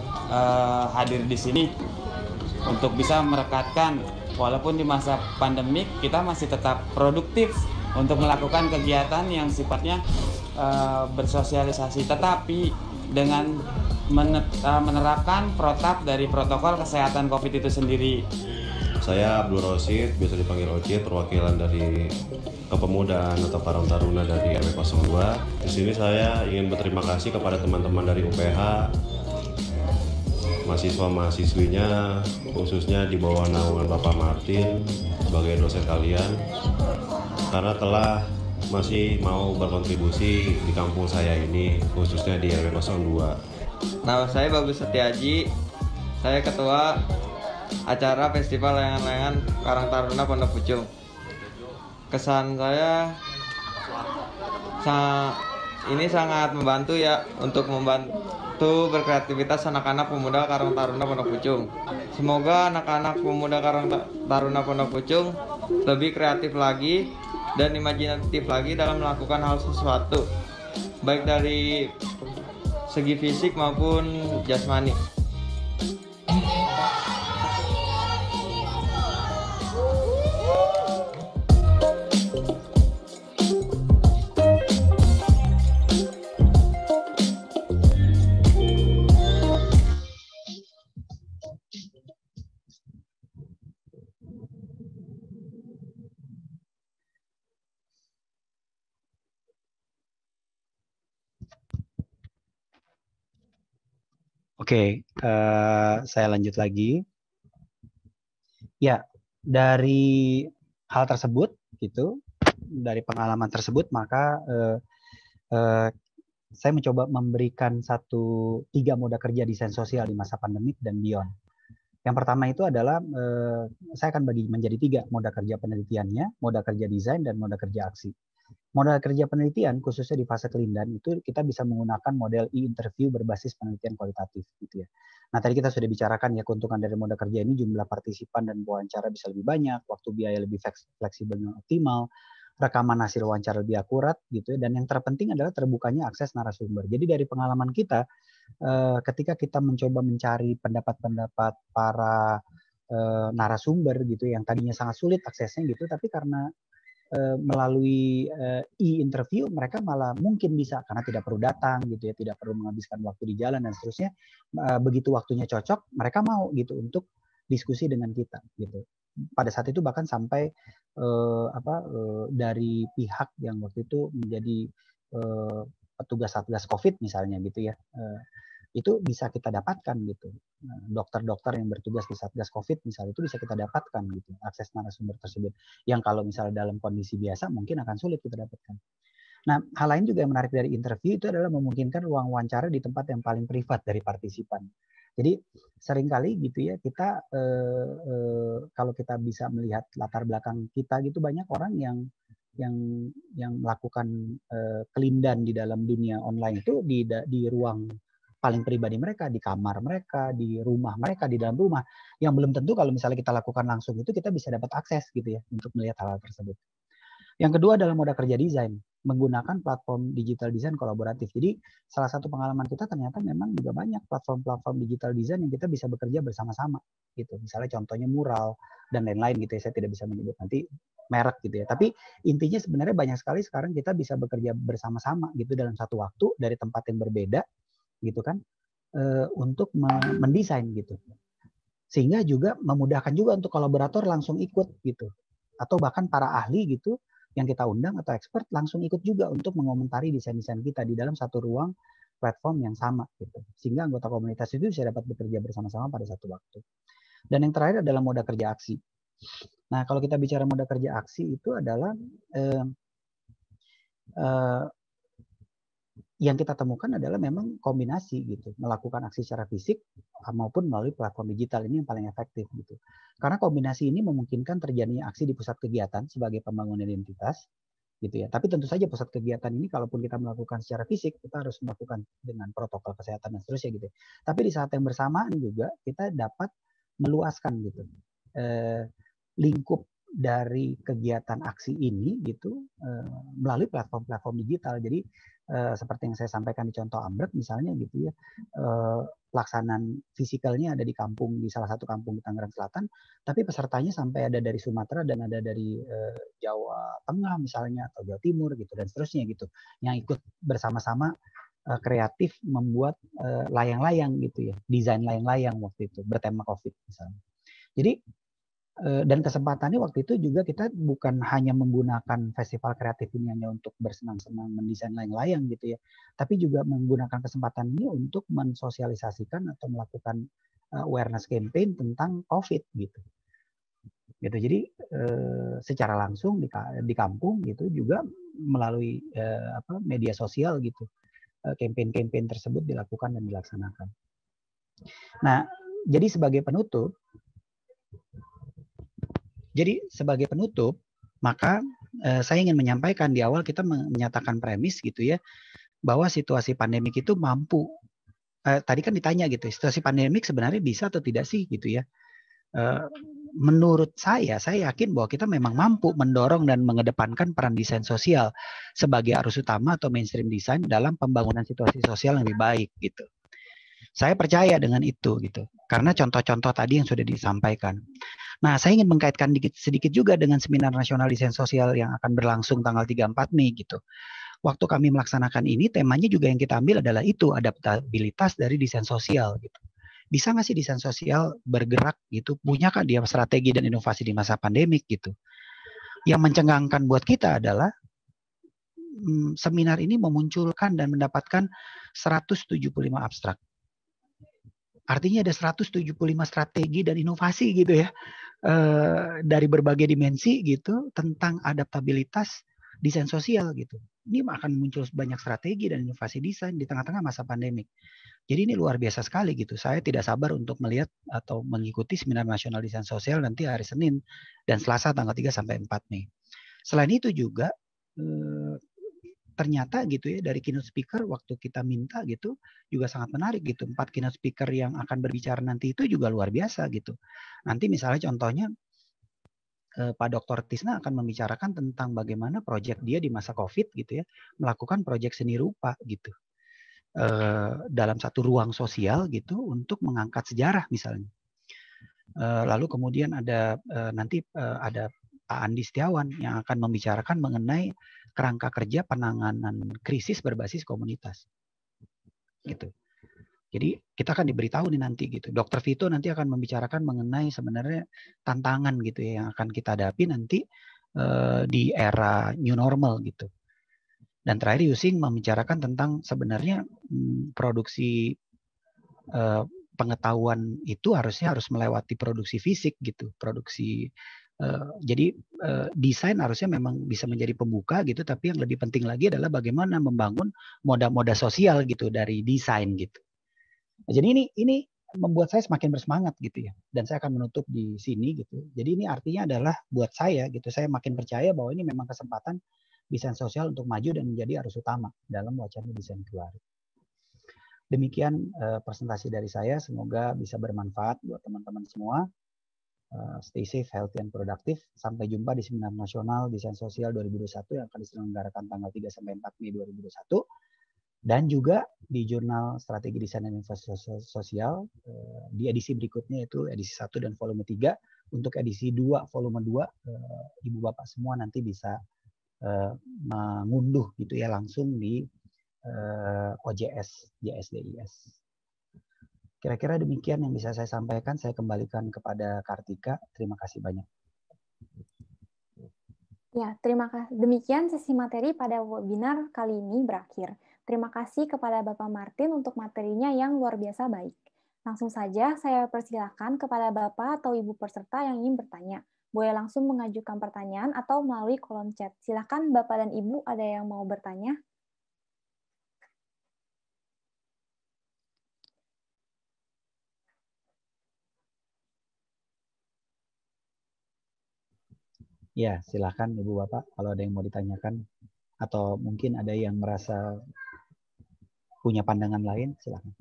Speaker 2: hadir di sini untuk bisa merekatkan, walaupun di masa pandemik kita masih tetap produktif untuk melakukan kegiatan yang sifatnya bersosialisasi, tetapi dengan menerapkan protap dari protokol kesehatan COVID itu sendiri.
Speaker 3: Saya Abdul Rosid, biasa dipanggil Ocit, perwakilan dari Kepemudaan atau Karang Taruna dari RW 02. Di sini saya ingin berterima kasih kepada teman-teman dari UPH, mahasiswa-mahasiswinya, khususnya di bawah naungan Bapak Martin sebagai dosen kalian, karena telah masih mau berkontribusi di kampung saya ini, khususnya di RW 02.
Speaker 4: Nama saya Bagus Setiaji, saya ketua acara Festival Layangan-Layangan Karang Taruna Pondok Pucung. Kesan saya ini sangat membantu ya, untuk membantu berkreativitas anak-anak pemuda Karang Taruna Pondok Pucung. Semoga anak-anak pemuda Karang Taruna Pondok Pucung lebih kreatif lagi dan imajinatif lagi dalam melakukan hal sesuatu, baik dari segi fisik maupun jasmani.
Speaker 1: Oke, saya lanjut lagi. Ya, dari hal tersebut, gitu, dari pengalaman tersebut, maka saya mencoba memberikan 3 moda kerja desain sosial di masa pandemik dan beyond. Yang pertama itu adalah saya akan bagi menjadi 3 moda kerja penelitiannya, moda kerja desain, dan moda kerja aksi. Modal kerja penelitian khususnya di fase kelindan itu kita bisa menggunakan model e-interview berbasis penelitian kualitatif gitu ya. Nah, tadi kita sudah bicarakan ya keuntungan dari modal kerja ini, jumlah partisipan dan wawancara bisa lebih banyak, waktu biaya lebih fleksibel dan optimal, rekaman hasil wawancara lebih akurat gitu ya, dan yang terpenting adalah terbukanya akses narasumber. Jadi dari pengalaman kita ketika kita mencoba mencari pendapat-pendapat para narasumber gitu yang tadinya sangat sulit aksesnya gitu, tapi karena melalui e-interview mereka malah mungkin bisa karena tidak perlu datang gitu ya, tidak perlu menghabiskan waktu di jalan dan seterusnya. Begitu waktunya cocok, mereka mau gitu untuk diskusi dengan kita gitu. Pada saat itu bahkan sampai dari pihak yang waktu itu menjadi petugas Satgas Covid misalnya gitu ya, itu bisa kita dapatkan gitu. Dokter-dokter yang bertugas di Satgas Covid misalnya itu bisa kita dapatkan gitu, akses narasumber tersebut. Yang kalau misalnya dalam kondisi biasa mungkin akan sulit kita dapatkan. Nah, hal lain juga yang menarik dari interview itu adalah memungkinkan ruang wawancara di tempat yang paling privat dari partisipan. Jadi seringkali gitu ya kita kalau kita bisa melihat latar belakang kita gitu, banyak orang yang melakukan kelindan di dalam dunia online itu di ruang paling pribadi mereka, di kamar mereka, di rumah mereka, di dalam rumah, yang belum tentu kalau misalnya kita lakukan langsung itu kita bisa dapat akses gitu ya untuk melihat hal tersebut. Yang kedua adalah moda kerja desain, menggunakan platform digital desain kolaboratif. Jadi salah satu pengalaman kita ternyata memang juga banyak platform-platform digital desain yang kita bisa bekerja bersama-sama gitu. Misalnya contohnya Mural dan lain-lain gitu ya, saya tidak bisa menyebut nanti merek gitu ya. Tapi intinya sebenarnya banyak sekali sekarang kita bisa bekerja bersama-sama gitu dalam satu waktu dari tempat yang berbeda gitu kan, untuk mendesain gitu, sehingga juga memudahkan juga untuk kolaborator langsung ikut gitu, atau bahkan para ahli gitu yang kita undang atau expert langsung ikut juga untuk mengomentari desain-desain kita di dalam satu ruang platform yang sama gitu, sehingga anggota komunitas itu bisa dapat bekerja bersama-sama pada satu waktu. Dan yang terakhir adalah moda kerja aksi. Nah, kalau kita bicara moda kerja aksi itu adalah yang kita temukan adalah memang kombinasi gitu, melakukan aksi secara fisik maupun melalui platform digital, ini yang paling efektif gitu. Karena kombinasi ini memungkinkan terjadinya aksi di pusat kegiatan sebagai pembangunan identitas gitu ya. Tapi tentu saja pusat kegiatan ini kalaupun kita melakukan secara fisik, kita harus melakukan dengan protokol kesehatan dan seterusnya gitu. Tapi di saat yang bersamaan juga kita dapat meluaskan gitu lingkup dari kegiatan aksi ini gitu melalui platform-platform digital. Jadi seperti yang saya sampaikan di contoh Ambrek misalnya gitu ya, pelaksanaan fisikalnya ada di kampung, di salah satu kampung di Tangerang Selatan, tapi pesertanya sampai ada dari Sumatera dan ada dari Jawa Tengah misalnya atau Jawa Timur gitu dan seterusnya gitu, yang ikut bersama-sama kreatif membuat layang-layang gitu ya, desain layang-layang waktu itu bertema COVID misalnya. Jadi dan kesempatannya waktu itu juga kita bukan hanya menggunakan festival kreatif ini hanya untuk bersenang-senang mendesain layang-layang gitu ya, tapi juga menggunakan kesempatan ini untuk mensosialisasikan atau melakukan awareness campaign tentang COVID gitu. Jadi secara langsung di kampung gitu juga melalui media sosial gitu, campaign-campaign tersebut dilakukan dan dilaksanakan. Nah, jadi sebagai penutup, maka saya ingin menyampaikan di awal kita menyatakan premis gitu ya, bahwa situasi pandemik itu mampu. Tadi kan ditanya gitu, situasi pandemik sebenarnya bisa atau tidak sih gitu ya. Menurut saya yakin bahwa kita memang mampu mendorong dan mengedepankan peran desain sosial sebagai arus utama atau mainstream desain dalam pembangunan situasi sosial yang lebih baik gitu. Saya percaya dengan itu gitu, karena contoh-contoh tadi yang sudah disampaikan. Nah, saya ingin mengkaitkan sedikit juga dengan Seminar Nasional Desain Sosial yang akan berlangsung tanggal 3-4 Mei gitu. Waktu kami melaksanakan ini, temanya juga yang kita ambil adalah itu, adaptabilitas dari desain sosial gitu. Bisa nggak sih desain sosial bergerak gitu? Punyakah dia strategi dan inovasi di masa pandemik gitu? Yang mencengangkan buat kita adalah seminar ini memunculkan dan mendapatkan 175 abstrak. Artinya ada 175 strategi dan inovasi gitu ya, dari berbagai dimensi gitu tentang adaptabilitas desain sosial gitu. Ini akan muncul banyak strategi dan inovasi desain di tengah-tengah masa pandemik. Jadi ini luar biasa sekali gitu. Saya tidak sabar untuk melihat atau mengikuti Seminar Nasional Desain Sosial nanti hari Senin dan Selasa tanggal 3 sampai 4 Mei. Selain itu juga ternyata gitu ya dari keynote speaker waktu kita minta gitu juga sangat menarik gitu. 4 keynote speaker yang akan berbicara nanti itu juga luar biasa gitu. Nanti misalnya contohnya Pak Dr. Tisna akan membicarakan tentang bagaimana proyek dia di masa COVID gitu ya, melakukan proyek seni rupa gitu. Dalam satu ruang sosial gitu untuk mengangkat sejarah misalnya. Lalu kemudian ada nanti ada Pak Andi Setiawan yang akan membicarakan mengenai kerangka kerja penanganan krisis berbasis komunitas. Gitu. Jadi kita akan diberitahu nih nanti gitu. Dr. Vito nanti akan membicarakan mengenai sebenarnya tantangan gitu ya yang akan kita hadapi nanti di era new normal gitu. Dan terakhir Yusing membicarakan tentang sebenarnya produksi pengetahuan itu harusnya harus melewati produksi fisik gitu. Jadi desain harusnya memang bisa menjadi pembuka gitu, tapi yang lebih penting lagi adalah bagaimana membangun moda-moda sosial gitu dari desain gitu. Nah, jadi ini membuat saya semakin bersemangat gitu ya, dan saya akan menutup di sini gitu. Jadi ini artinya adalah buat saya gitu, saya makin percaya bahwa ini memang kesempatan desain sosial untuk maju dan menjadi arus utama dalam wacana desain keluarga. Demikian presentasi dari saya, semoga bisa bermanfaat buat teman-teman semua. Stay safe, healthy, and productive. Sampai jumpa di Seminar Nasional Desain Sosial 2021 yang akan diselenggarakan tanggal 3 sampai 4 Mei 2021. Dan juga di jurnal Strategi Desain dan Inovasi Sosial di edisi berikutnya yaitu edisi 1 dan volume 3. Untuk edisi 2 volume 2 Ibu Bapak semua nanti bisa mengunduh gitu ya langsung di OJS JSDIS. Kira-kira demikian yang bisa saya sampaikan. Saya kembalikan kepada Kartika. Terima kasih banyak.
Speaker 5: Ya, terima kasih. Demikian sesi materi pada webinar kali ini berakhir. Terima kasih kepada Bapak Martin untuk materinya yang luar biasa baik. Langsung saja saya persilakan kepada Bapak atau Ibu peserta yang ingin bertanya. Boleh langsung mengajukan pertanyaan atau melalui kolom chat. Silakan Bapak dan Ibu ada yang mau bertanya.
Speaker 1: Ya, silakan Ibu Bapak kalau ada yang mau ditanyakan atau mungkin ada yang merasa punya pandangan lain, silakan.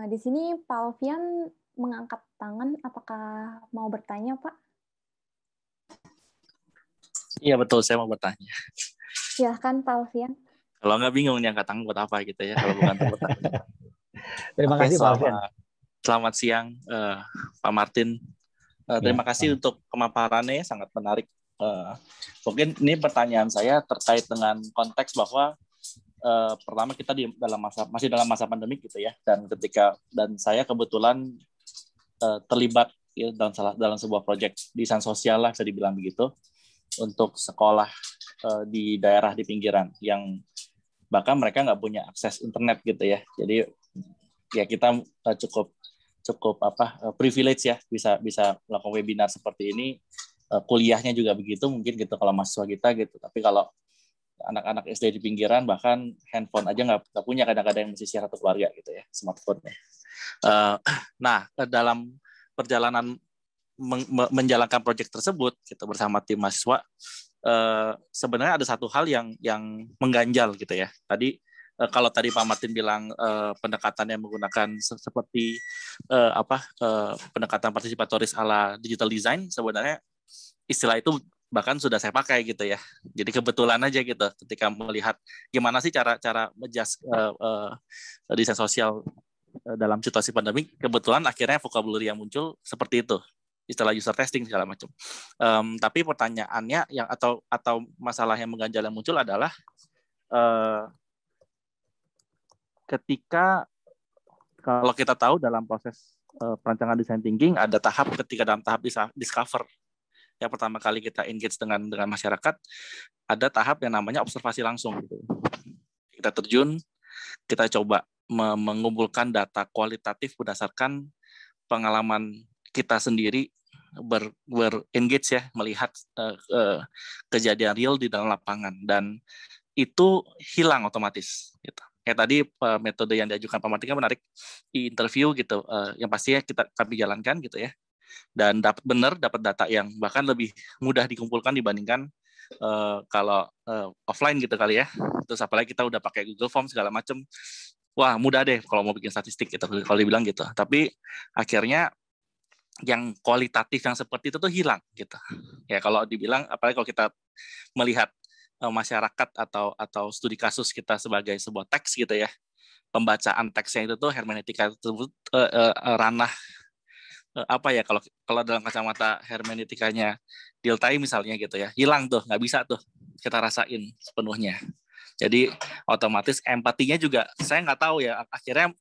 Speaker 5: Di sini Pak Alfian mengangkat tangan. Apakah mau bertanya, Pak?
Speaker 6: Iya betul, saya mau bertanya.
Speaker 5: Silahkan Pak Alfian.
Speaker 6: Kalau nggak bingung nih angkat tangan buat apa gitu ya, kalau bukan untuk bertanya.
Speaker 1: Terima
Speaker 6: Oke,
Speaker 1: kasih Pak Alfian.
Speaker 6: Selamat siang Pak Martin. Terima kasih untuk pemaparannya, sangat menarik. Mungkin ini pertanyaan saya terkait dengan konteks bahwa pertama kita masih dalam masa pandemik gitu ya, dan saya kebetulan terlibat ya, dalam sebuah proyek desain sosial lah bisa dibilang begitu, untuk sekolah di daerah di pinggiran yang bahkan mereka nggak punya akses internet gitu ya. Jadi ya kita cukup privilege ya bisa melakukan webinar seperti ini. Kuliahnya juga begitu mungkin gitu kalau mahasiswa kita gitu. Tapi kalau anak-anak SD di pinggiran bahkan handphone aja nggak punya, kadang-kadang yang mesti share satu keluarga gitu ya, smartphone-nya. Nah, dalam perjalanan menjalankan proyek tersebut gitu bersama tim mahasiswa, sebenarnya ada satu hal yang mengganjal gitu ya. Tadi kalau tadi Pak Martin bilang pendekatannya menggunakan seperti pendekatan partisipatoris ala digital design, sebenarnya istilah itu bahkan sudah saya pakai gitu ya. Jadi kebetulan aja gitu ketika melihat gimana sih cara adjust desain sosial dalam situasi pandemi, kebetulan akhirnya vocabulary yang muncul seperti itu, istilah user testing segala macam. Tapi pertanyaannya yang atau masalah yang mengganjal yang muncul adalah ketika kalau kita tahu dalam proses perancangan design thinking ada ketika dalam tahap discover. Yang pertama kali kita engage dengan masyarakat, ada tahap yang namanya observasi langsung. Gitu. Kita terjun, kita coba mengumpulkan data kualitatif berdasarkan pengalaman kita sendiri engage ya, melihat kejadian real di dalam lapangan, dan itu hilang otomatis. Gitu. Kayak tadi metode yang diajukan Pak Martin kan menarik, di interview gitu, yang pastinya kami jalankan gitu ya. Dan dapat data yang bahkan lebih mudah dikumpulkan dibandingkan kalau offline gitu kali ya. Terus apalagi kita udah pakai Google Form segala macam, wah mudah deh kalau mau bikin statistik gitu kalau dibilang gitu. Tapi akhirnya yang kualitatif yang seperti itu tuh hilang gitu. Ya kalau dibilang, apalagi kalau kita melihat masyarakat atau studi kasus kita sebagai sebuah teks gitu ya, pembacaan teksnya itu tuh hermeneutika tersebut ranah apa ya, kalau dalam kacamata hermeneutikanya Dilthey misalnya gitu ya, hilang tuh, nggak bisa tuh kita rasain sepenuhnya. Jadi otomatis empatinya juga saya nggak tahu ya, akhirnya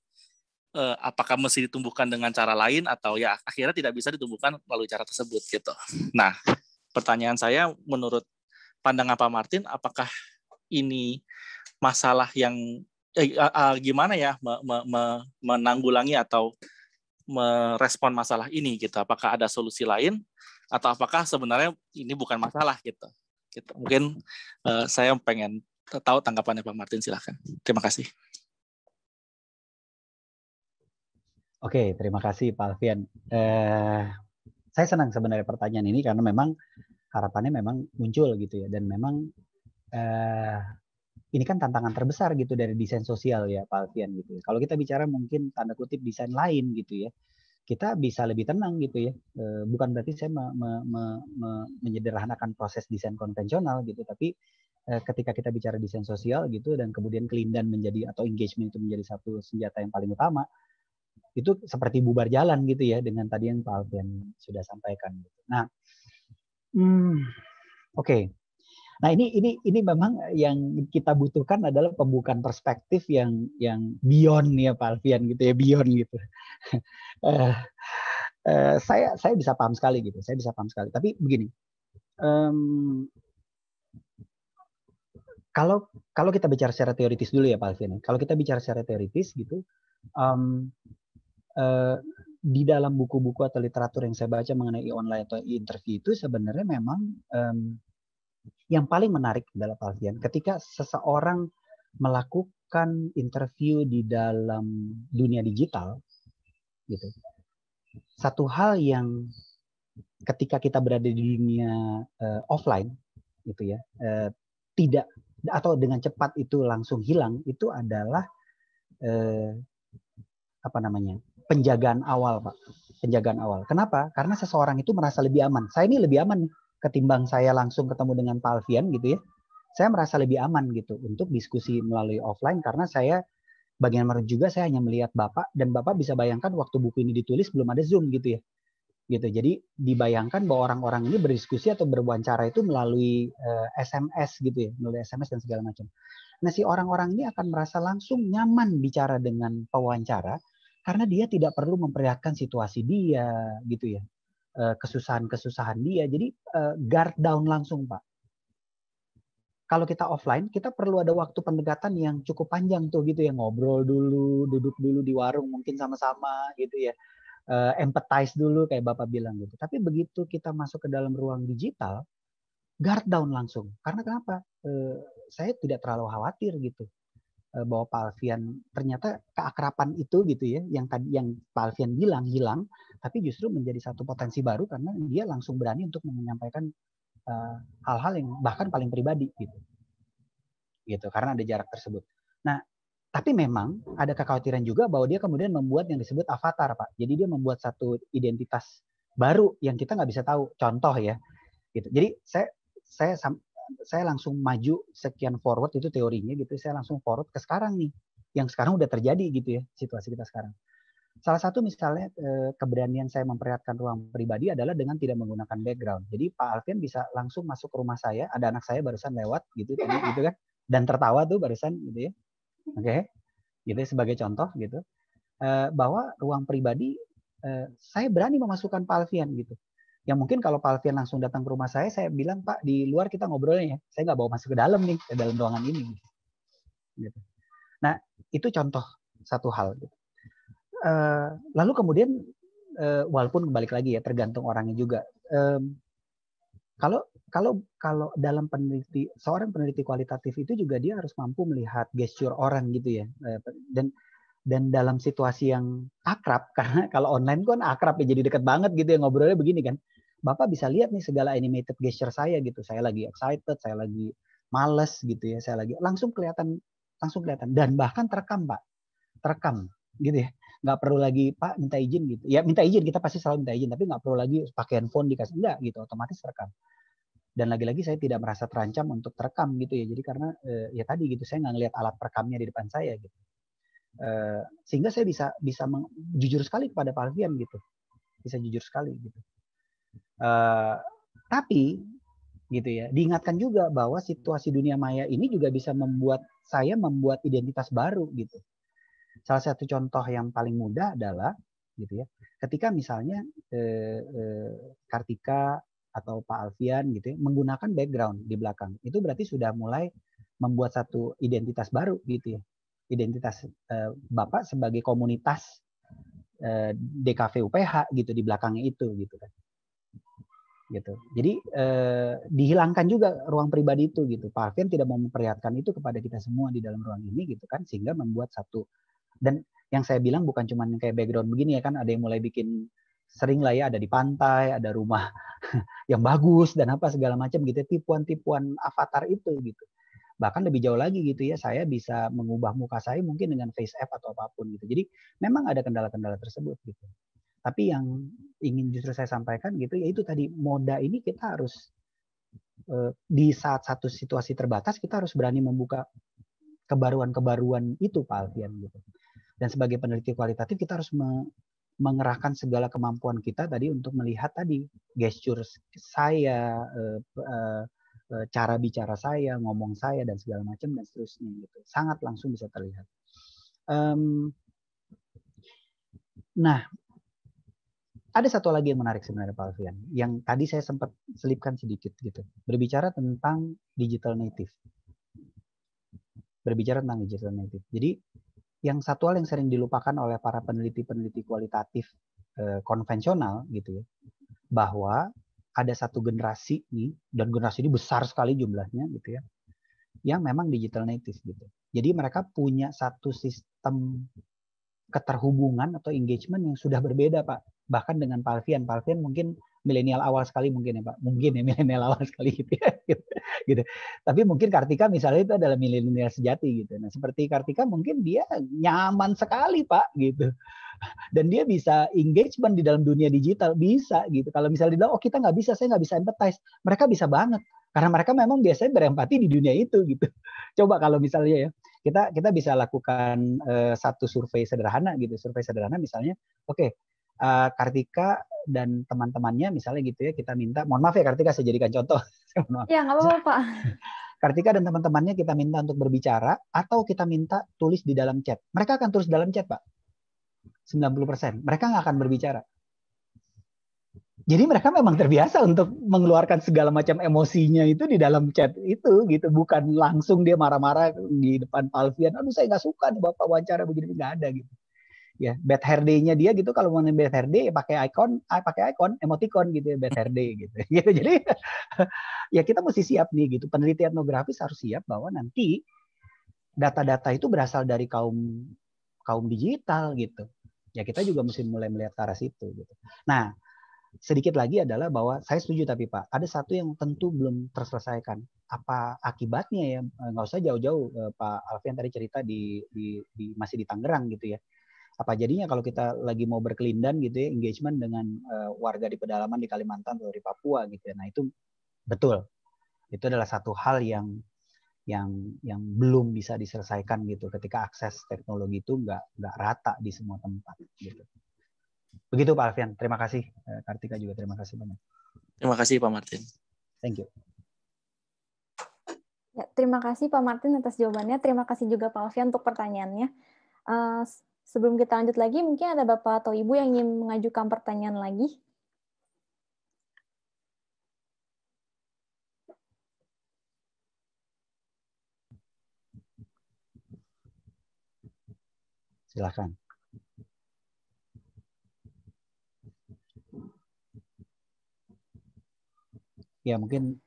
Speaker 6: apakah mesti ditumbuhkan dengan cara lain atau ya akhirnya tidak bisa ditumbuhkan melalui cara tersebut gitu. Nah, pertanyaan saya menurut pandangan Pak Martin, apakah ini masalah yang gimana ya menanggulangi atau merespon masalah ini gitu? Apakah ada solusi lain atau apakah sebenarnya ini bukan masalah gitu? Mungkin saya pengen tahu tanggapannya Pak Martin, silahkan. Terima kasih.
Speaker 1: Oke, terima kasih Pak Alfian. Saya senang sebenarnya pertanyaan ini karena memang harapannya memang muncul gitu ya, dan memang ini kan tantangan terbesar gitu dari desain sosial ya Pak Alfian gitu. Kalau kita bicara mungkin tanda kutip desain lain gitu ya, kita bisa lebih tenang gitu ya. Bukan berarti saya menyederhanakan proses desain konvensional gitu, tapi ketika kita bicara desain sosial gitu dan kemudian kelindan menjadi atau engagement itu menjadi satu senjata yang paling utama, itu seperti bubar jalan gitu ya dengan tadi yang Pak Alfian sudah sampaikan. Nah, oke. Nah ini memang yang kita butuhkan adalah pembukaan perspektif yang beyond ya Pak Alfian gitu ya, beyond gitu. Saya bisa paham sekali gitu, saya bisa paham sekali. Tapi begini, kalau kita bicara secara teoritis dulu ya Pak Alfian, kalau kita bicara secara teoritis gitu, di dalam buku-buku atau literatur yang saya baca mengenai online atau interview itu sebenarnya memang yang paling menarik adalah Pak Alfian, ketika seseorang melakukan interview di dalam dunia digital, gitu. Satu hal yang ketika kita berada di dunia offline, gitu ya, tidak atau dengan cepat itu langsung hilang, itu adalah penjagaan awal, Pak. Penjagaan awal. Kenapa? Karena seseorang itu merasa lebih aman. Saya ini lebih aman nih ketimbang saya langsung ketemu dengan Pak Alfian gitu ya. Saya merasa lebih aman gitu untuk diskusi melalui offline karena saya bagaimanapun juga saya hanya melihat Bapak dan Bapak bisa bayangkan waktu buku ini ditulis belum ada Zoom gitu ya. Gitu. Jadi dibayangkan bahwa orang-orang ini berdiskusi atau berwawancara itu melalui SMS gitu ya, melalui SMS dan segala macam. Nah, si orang-orang ini akan merasa langsung nyaman bicara dengan pewawancara karena dia tidak perlu memperlihatkan situasi dia gitu ya. Kesusahan-kesusahan dia. Jadi guard down langsung, Pak. Kalau kita offline, kita perlu ada waktu pendekatan yang cukup panjang tuh gitu ya, ngobrol dulu, duduk dulu di warung mungkin sama-sama gitu ya, empathize dulu kayak Bapak bilang gitu. Tapi begitu kita masuk ke dalam ruang digital, guard down langsung. Karena kenapa? Saya tidak terlalu khawatir gitu bahwa Pak Alfian ternyata keakraban itu gitu ya, yang tadi yang Pak Alfian bilang hilang, tapi justru menjadi satu potensi baru karena dia langsung berani untuk menyampaikan hal-hal yang bahkan paling pribadi gitu karena ada jarak tersebut. Nah, tapi memang ada kekhawatiran juga bahwa dia kemudian membuat yang disebut avatar, Pak. Jadi dia membuat satu identitas baru yang kita nggak bisa tahu. Contoh ya, gitu. Jadi saya langsung maju sekian forward itu teorinya gitu. Saya langsung forward ke sekarang nih, yang sekarang udah terjadi gitu ya situasi kita sekarang. Salah satu misalnya keberanian saya memperlihatkan ruang pribadi adalah dengan tidak menggunakan background. Jadi Pak Alfian bisa langsung masuk ke rumah saya, ada anak saya barusan lewat gitu kan, dan tertawa tuh barusan gitu ya. Oke. Gitu sebagai contoh gitu. Bahwa ruang pribadi saya berani memasukkan Pak Alfian gitu. Yang mungkin kalau Pak Alfian langsung datang ke rumah saya bilang, Pak, di luar kita ngobrolnya ya. Saya nggak bawa masuk ke dalam nih, ke dalam ruangan ini. Gitu. Nah, itu contoh satu hal gitu. Lalu kemudian walaupun balik lagi ya tergantung orangnya juga. Kalau dalam seorang peneliti kualitatif itu juga dia harus mampu melihat gesture orang gitu ya. Dan dalam situasi yang akrab karena kalau online kan akrab ya jadi dekat banget gitu ya ngobrolnya begini kan. Bapak bisa lihat nih segala animated gesture saya gitu. Saya lagi excited, saya lagi males gitu ya. Saya lagi langsung kelihatan dan bahkan terekam, Pak. Terekam gitu ya. Nggak perlu lagi Pak minta izin gitu. Ya minta izin, kita pasti selalu minta izin, tapi nggak perlu lagi pakai handphone dikasih, enggak gitu, otomatis terekam. Dan lagi-lagi saya tidak merasa terancam untuk terekam gitu ya. Jadi karena ya tadi gitu saya nggak ngelihat alat perekamnya di depan saya gitu. Sehingga saya bisa jujur sekali kepada Pak Alfian gitu. Bisa jujur sekali gitu. Tapi gitu ya, diingatkan juga bahwa situasi dunia maya ini juga bisa membuat saya membuat identitas baru gitu. Salah satu contoh yang paling mudah adalah gitu ya, ketika misalnya Kartika atau Pak Alfian gitu ya, menggunakan background di belakang, itu berarti sudah mulai membuat satu identitas baru gitu ya, identitas Bapak sebagai komunitas DKV UPH gitu di belakangnya itu gitu kan, gitu. Jadi dihilangkan juga ruang pribadi itu gitu. Pak Alfian tidak mau memperlihatkan itu kepada kita semua di dalam ruang ini gitu kan, sehingga membuat satu. Dan yang saya bilang bukan cuma kayak background begini ya kan, ada yang mulai bikin sering lah ya, ada di pantai, ada rumah yang bagus dan apa segala macam gitu, tipuan-tipuan avatar itu gitu. Bahkan lebih jauh lagi gitu ya, saya bisa mengubah muka saya mungkin dengan face app atau apapun gitu. Jadi memang ada kendala-kendala tersebut gitu. Tapi yang ingin justru saya sampaikan gitu, yaitu tadi moda ini kita harus di saat satu situasi terbatas kita harus berani membuka kebaruan-kebaruan itu Pak Alfian gitu. Dan sebagai peneliti kualitatif kita harus mengerahkan segala kemampuan kita tadi untuk melihat tadi gesture saya, cara bicara saya, ngomong saya dan segala macam dan seterusnya gitu. Sangat langsung bisa terlihat. Nah, ada satu lagi yang menarik sebenarnya Pak Alfian, yang tadi saya sempat selipkan sedikit gitu. Berbicara tentang digital native. Jadi yang satu hal yang sering dilupakan oleh para peneliti-peneliti kualitatif konvensional gitu ya, bahwa ada satu generasi nih, dan generasi ini besar sekali jumlahnya gitu ya, yang memang digital native gitu. Jadi mereka punya satu sistem keterhubungan atau engagement yang sudah berbeda Pak. Bahkan dengan Pak Alfian. Pak Alfian mungkin milenial awal sekali mungkin ya Pak, mungkin ya milenial awal sekali gitu ya, gitu. Tapi mungkin Kartika misalnya itu adalah milenial sejati gitu. Nah seperti Kartika mungkin dia nyaman sekali Pak gitu, dan dia bisa engagement di dalam dunia digital bisa gitu. Kalau misalnya dibilang oh kita nggak bisa, saya nggak bisa empathize, mereka bisa banget karena mereka memang biasanya berempati di dunia itu gitu. Coba kalau misalnya ya kita bisa lakukan satu survei sederhana gitu, survei sederhana misalnya, oke, Kartika dan teman-temannya misalnya gitu ya, kita minta, mohon maaf ya Kartika saya jadikan contoh.
Speaker 5: Ya nggak apa-apa Pak.
Speaker 1: Kartika dan teman-temannya kita minta untuk berbicara atau kita minta tulis di dalam chat. Mereka akan tulis dalam chat Pak. 90%. Mereka nggak akan berbicara. Jadi mereka memang terbiasa untuk mengeluarkan segala macam emosinya itu di dalam chat itu gitu, bukan langsung dia marah-marah di depan Pak Alfian. Aduh saya nggak suka nih Bapak wawancara begini, nggak ada gitu. Ya, bad hair day-nya dia gitu, kalau mau bad hair day pakai icon emoticon gitu ya, bad hair day gitu. Jadi ya kita mesti siap nih gitu. Peneliti etnografis harus siap bahwa nanti data-data itu berasal dari kaum digital gitu. Ya kita juga mesti mulai melihat ke arah situ gitu. Nah, sedikit lagi adalah bahwa saya setuju tapi Pak, ada satu yang tentu belum terselesaikan. Apa akibatnya ya? Nggak usah jauh-jauh, Pak Alfian tadi cerita masih di Tangerang gitu ya. Apa jadinya kalau kita lagi mau berkelindan gitu ya, engagement dengan warga di pedalaman di Kalimantan atau di Papua gitu ya. Nah itu betul, itu adalah satu hal yang belum bisa diselesaikan gitu ketika akses teknologi itu nggak rata di semua tempat gitu. Begitu Pak Alfian, terima kasih. Kartika juga terima kasih banyak.
Speaker 6: Terima kasih Pak Martin.
Speaker 1: Thank you.
Speaker 5: Ya, terima kasih Pak Martin atas jawabannya. Terima kasih juga Pak Alfian untuk pertanyaannya. Sebelum kita lanjut lagi, mungkin ada Bapak atau Ibu yang ingin mengajukan pertanyaan lagi.
Speaker 1: Silakan. Ya mungkin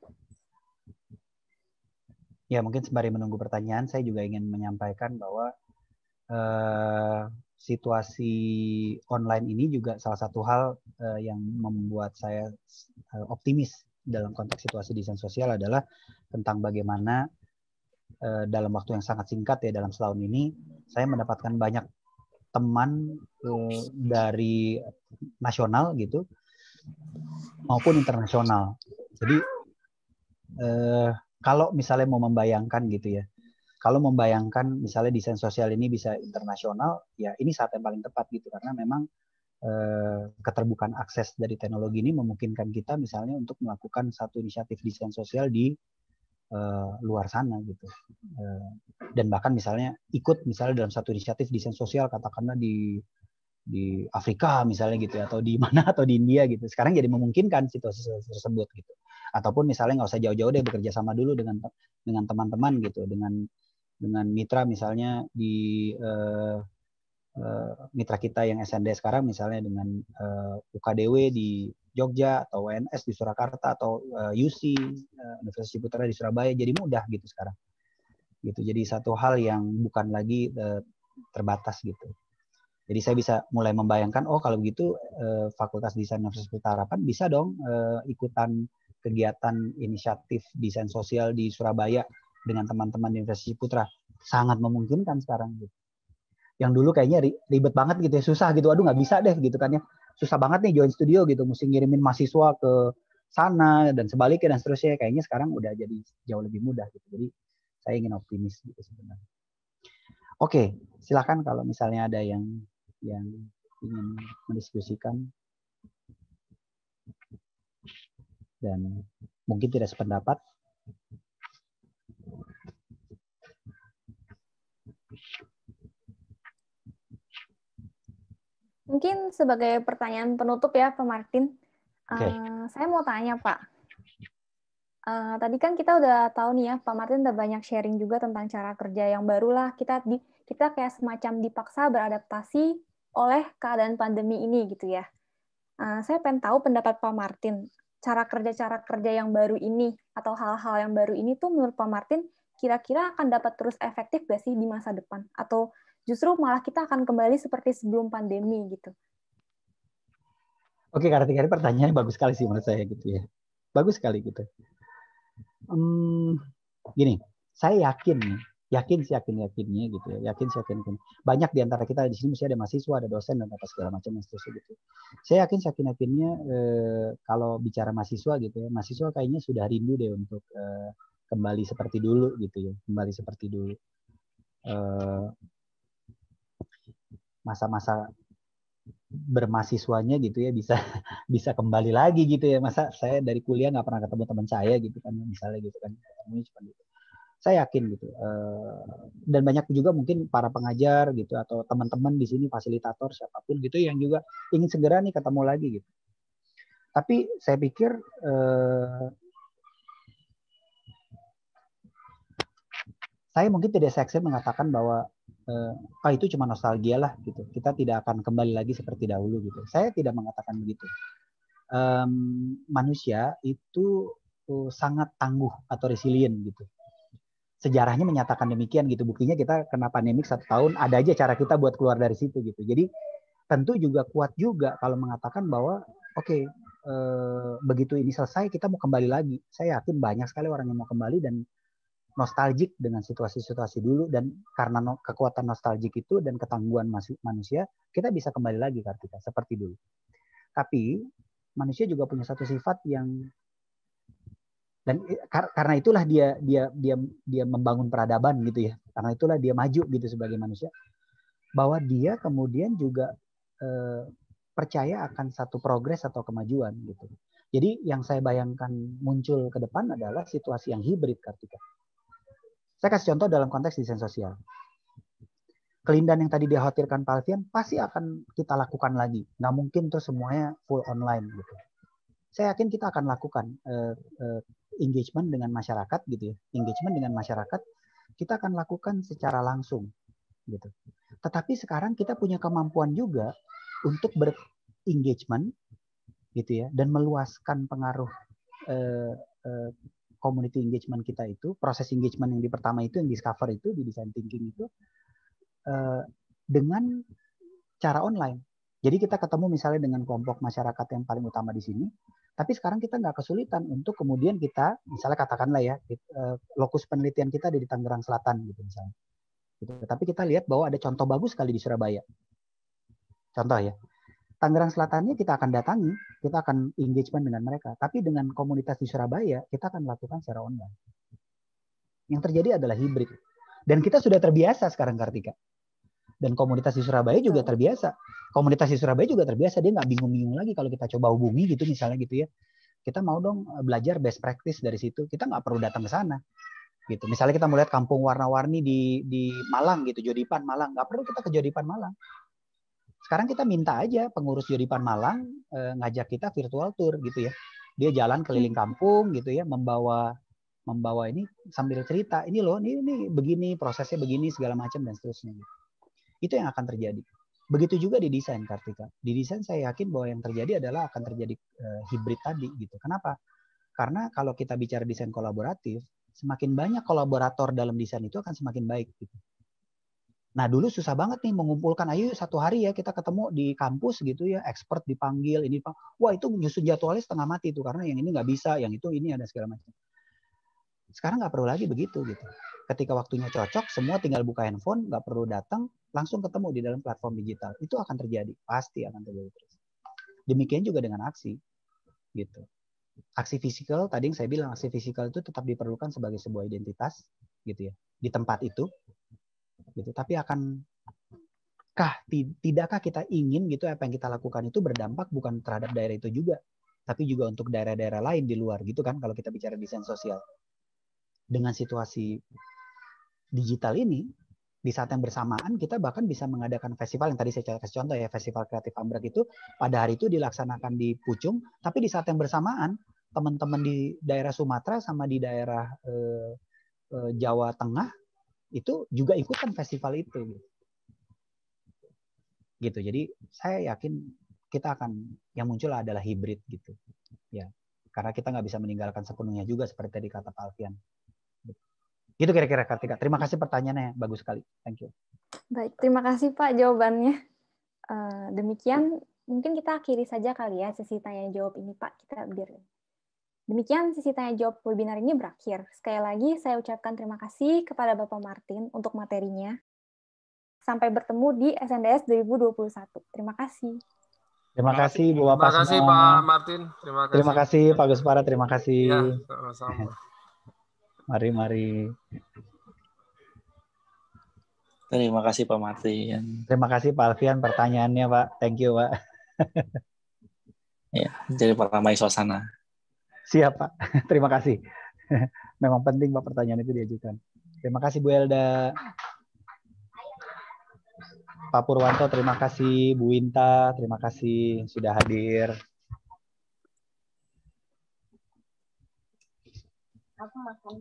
Speaker 1: sembari menunggu pertanyaan, saya juga ingin menyampaikan bahwa situasi online ini juga salah satu hal yang membuat saya optimis dalam konteks situasi desain sosial adalah tentang bagaimana dalam waktu yang sangat singkat ya, dalam setahun ini saya mendapatkan banyak teman dari nasional gitu maupun internasional. Jadi kalau misalnya mau membayangkan gitu ya, kalau membayangkan misalnya desain sosial ini bisa internasional, ya ini saat yang paling tepat gitu, karena memang keterbukaan akses dari teknologi ini memungkinkan kita misalnya untuk melakukan satu inisiatif desain sosial di luar sana gitu, dan bahkan misalnya ikut misalnya dalam satu inisiatif desain sosial katakanlah di Afrika misalnya gitu ya, atau di mana atau di India gitu. Sekarang jadi memungkinkan situasi tersebut gitu. Ataupun misalnya nggak usah jauh-jauh deh, bekerja sama dulu dengan teman-teman gitu, dengan mitra misalnya di mitra kita yang SND sekarang misalnya dengan UKDW di Jogja atau UNS di Surakarta atau UC Universitas Ciputra di Surabaya, jadi mudah gitu sekarang. Gitu. Jadi satu hal yang bukan lagi terbatas gitu. Jadi saya bisa mulai membayangkan, oh kalau begitu Fakultas Desain Universitas Pelita Harapan bisa dong ikutan kegiatan inisiatif desain sosial di Surabaya dengan teman-teman di Universitas Ciputra. Sangat memungkinkan sekarang. Gitu. Yang dulu kayaknya ribet banget gitu ya, susah gitu, aduh nggak bisa deh gitu kan ya. Susah banget nih join studio gitu, mesti ngirimin mahasiswa ke sana dan sebaliknya dan seterusnya. Kayaknya sekarang udah jadi jauh lebih mudah gitu. Jadi saya ingin optimis gitu sebenarnya. Oke, silakan kalau misalnya ada yang ingin mendiskusikan dan mungkin tidak sependapat.
Speaker 5: Mungkin sebagai pertanyaan penutup ya Pak Martin, saya mau tanya Pak. Tadi kan kita udah tahu nih ya, Pak Martin udah banyak sharing juga tentang cara kerja yang baru lah. Kita kayak semacam dipaksa beradaptasi oleh keadaan pandemi ini gitu ya. Saya pengen tahu pendapat Pak Martin, cara kerja yang baru ini atau hal-hal yang baru ini tuh menurut Pak Martin kira-kira akan dapat terus efektif gak sih di masa depan? Atau justru malah kita akan kembali seperti sebelum pandemi gitu?
Speaker 1: Oke, Kartika, ini pertanyaannya bagus sekali sih menurut saya gitu ya. Bagus sekali gitu. Gini, saya yakinnya gitu ya, yakin. Banyak di antara kita di sini mesti ada mahasiswa, ada dosen dan apa segala macam dan seterusnya gitu. Saya yakinnya kalau bicara mahasiswa gitu ya, mahasiswa kayaknya sudah rindu deh untuk kembali seperti dulu gitu ya, kembali seperti dulu. Masa-masa bermahasiswanya gitu ya bisa kembali lagi gitu ya. Masa saya dari kuliah nggak pernah ketemu teman saya gitu kan, misalnya gitu kan, ketemunya cuma gitu. Saya yakin gitu, dan banyak juga mungkin para pengajar gitu atau teman-teman di sini, fasilitator siapapun gitu yang juga ingin segera nih ketemu lagi gitu. Tapi saya pikir saya mungkin tidak se-ekstrem mengatakan bahwa itu cuma nostalgia lah gitu. Kita tidak akan kembali lagi seperti dahulu gitu. Saya tidak mengatakan begitu. Manusia itu sangat tangguh atau resilient gitu. Sejarahnya menyatakan demikian gitu. Buktinya kita kena pandemik 1 tahun, ada aja cara kita buat keluar dari situ gitu. Jadi tentu juga kuat juga kalau mengatakan bahwa oke, begitu ini selesai kita mau kembali lagi. Saya yakin banyak sekali orang yang mau kembali dan nostalgic dengan situasi-situasi dulu, dan karena kekuatan nostalgic itu dan ketangguhan manusia, kita bisa kembali lagi Kartika seperti dulu. Tapi manusia juga punya satu sifat yang, dan karena itulah dia membangun peradaban gitu ya. Karena itulah dia maju gitu sebagai manusia, bahwa dia kemudian juga percaya akan satu progres atau kemajuan gitu. Jadi yang saya bayangkan muncul ke depan adalah situasi yang hibrid Kartika. Saya kasih contoh dalam konteks desain sosial. Kelindahan yang tadi dikhawatirkan Pak Alfian pasti akan kita lakukan lagi. Nggak mungkin tuh semuanya full online gitu. Saya yakin kita akan lakukan engagement dengan masyarakat gitu ya. Engagement dengan masyarakat kita akan lakukan secara langsung gitu. Tetapi sekarang kita punya kemampuan juga untuk berengagement gitu ya, dan meluaskan pengaruh community engagement kita itu, proses engagement yang di pertama itu, yang discover itu di design thinking itu dengan cara online. Jadi kita ketemu misalnya dengan kelompok masyarakat yang paling utama di sini, tapi sekarang kita nggak kesulitan untuk kemudian kita, misalnya katakanlah ya, lokus penelitian kita ada di Tangerang Selatan gitu misalnya. Gitu. Tapi kita lihat bahwa ada contoh bagus sekali di Surabaya. Contoh ya, Tangerang Selatannya kita akan datangi, kita akan engagement dengan mereka. Tapi dengan komunitas di Surabaya, kita akan lakukan secara online. Yang terjadi adalah hibrid. Dan kita sudah terbiasa sekarang Kartika. Dan komunitas di Surabaya juga terbiasa. Komunitas di Surabaya juga terbiasa. Dia nggak bingung-bingung lagi kalau kita coba hubungi gitu misalnya gitu ya. Kita mau dong belajar best practice dari situ. Kita nggak perlu datang ke sana. Gitu. Misalnya kita melihat kampung warna-warni di Malang gitu, Jodipan Malang. Nggak perlu kita ke Jodipan Malang. Sekarang kita minta aja pengurus Jodipan Malang ngajak kita virtual tour gitu ya. Dia jalan keliling kampung gitu ya, membawa ini sambil cerita, ini loh, ini begini, prosesnya begini segala macam dan seterusnya. Itu yang akan terjadi. Begitu juga di desain Kartika. Di desain saya yakin bahwa yang terjadi adalah akan terjadi hibrid tadi gitu. Kenapa? Karena kalau kita bicara desain kolaboratif, semakin banyak kolaborator dalam desain itu akan semakin baik gitu. Nah dulu susah banget nih mengumpulkan, ayo 1 hari ya kita ketemu di kampus gitu ya, expert dipanggil, ini wah itu nyusun jadwalnya setengah mati tuh, karena yang ini nggak bisa, yang itu ini ada segala macam. Sekarang nggak perlu lagi begitu gitu. Ketika waktunya cocok, semua tinggal buka handphone, nggak perlu datang, langsung ketemu di dalam platform digital. Itu akan terjadi, pasti akan terjadi terus. Demikian juga dengan aksi, gitu. Aksi fisikal, tadi yang saya bilang aksi fisikal itu tetap diperlukan sebagai sebuah identitas, gitu ya, di tempat itu, gitu. Tapi tidakkah kita ingin gitu apa yang kita lakukan itu berdampak bukan terhadap daerah itu juga, tapi juga untuk daerah-daerah lain di luar, gitu kan? Kalau kita bicara desain sosial. Dengan situasi digital ini, di saat yang bersamaan kita bahkan bisa mengadakan festival yang tadi saya kasih contoh ya, Festival Kreatif Ambrak itu pada hari itu dilaksanakan di Pucung, tapi di saat yang bersamaan teman-teman di daerah Sumatera sama di daerah Jawa Tengah itu juga ikutan festival itu. Gitu. Jadi saya yakin kita akan yang muncul adalah hibrid gitu. Ya. Karena kita nggak bisa meninggalkan sepenuhnya juga seperti tadi kata Pak Alfian. Gitu kira-kira Kartika. Terima kasih pertanyaannya, bagus sekali. Thank you.
Speaker 5: Baik, terima kasih Pak jawabannya. Demikian mungkin kita akhiri saja kali ya sesi tanya jawab ini, Pak. Kita biar. Demikian sesi tanya jawab webinar ini berakhir. Sekali lagi saya ucapkan terima kasih kepada Bapak Martin untuk materinya. Sampai bertemu di SNDS 2021. Terima kasih.
Speaker 1: Terima kasih Bu Bapak
Speaker 7: Terima kasih
Speaker 1: semua.
Speaker 7: Pak Martin. Terima kasih.
Speaker 1: Terima kasih Pak Guspara. Terima kasih.
Speaker 7: Ya, sama-sama.
Speaker 1: Mari.
Speaker 6: Terima kasih Pak Martin.
Speaker 1: Terima kasih Pak Alfian pertanyaannya Pak. Thank you Pak.
Speaker 6: Ya, jadi peramai suasana.
Speaker 1: Siap Pak. Terima kasih. Memang penting Pak pertanyaan itu diajukan. Terima kasih Bu Elda. Pak Purwanto, terima kasih. Bu Winta, terima kasih sudah hadir. Aku makan.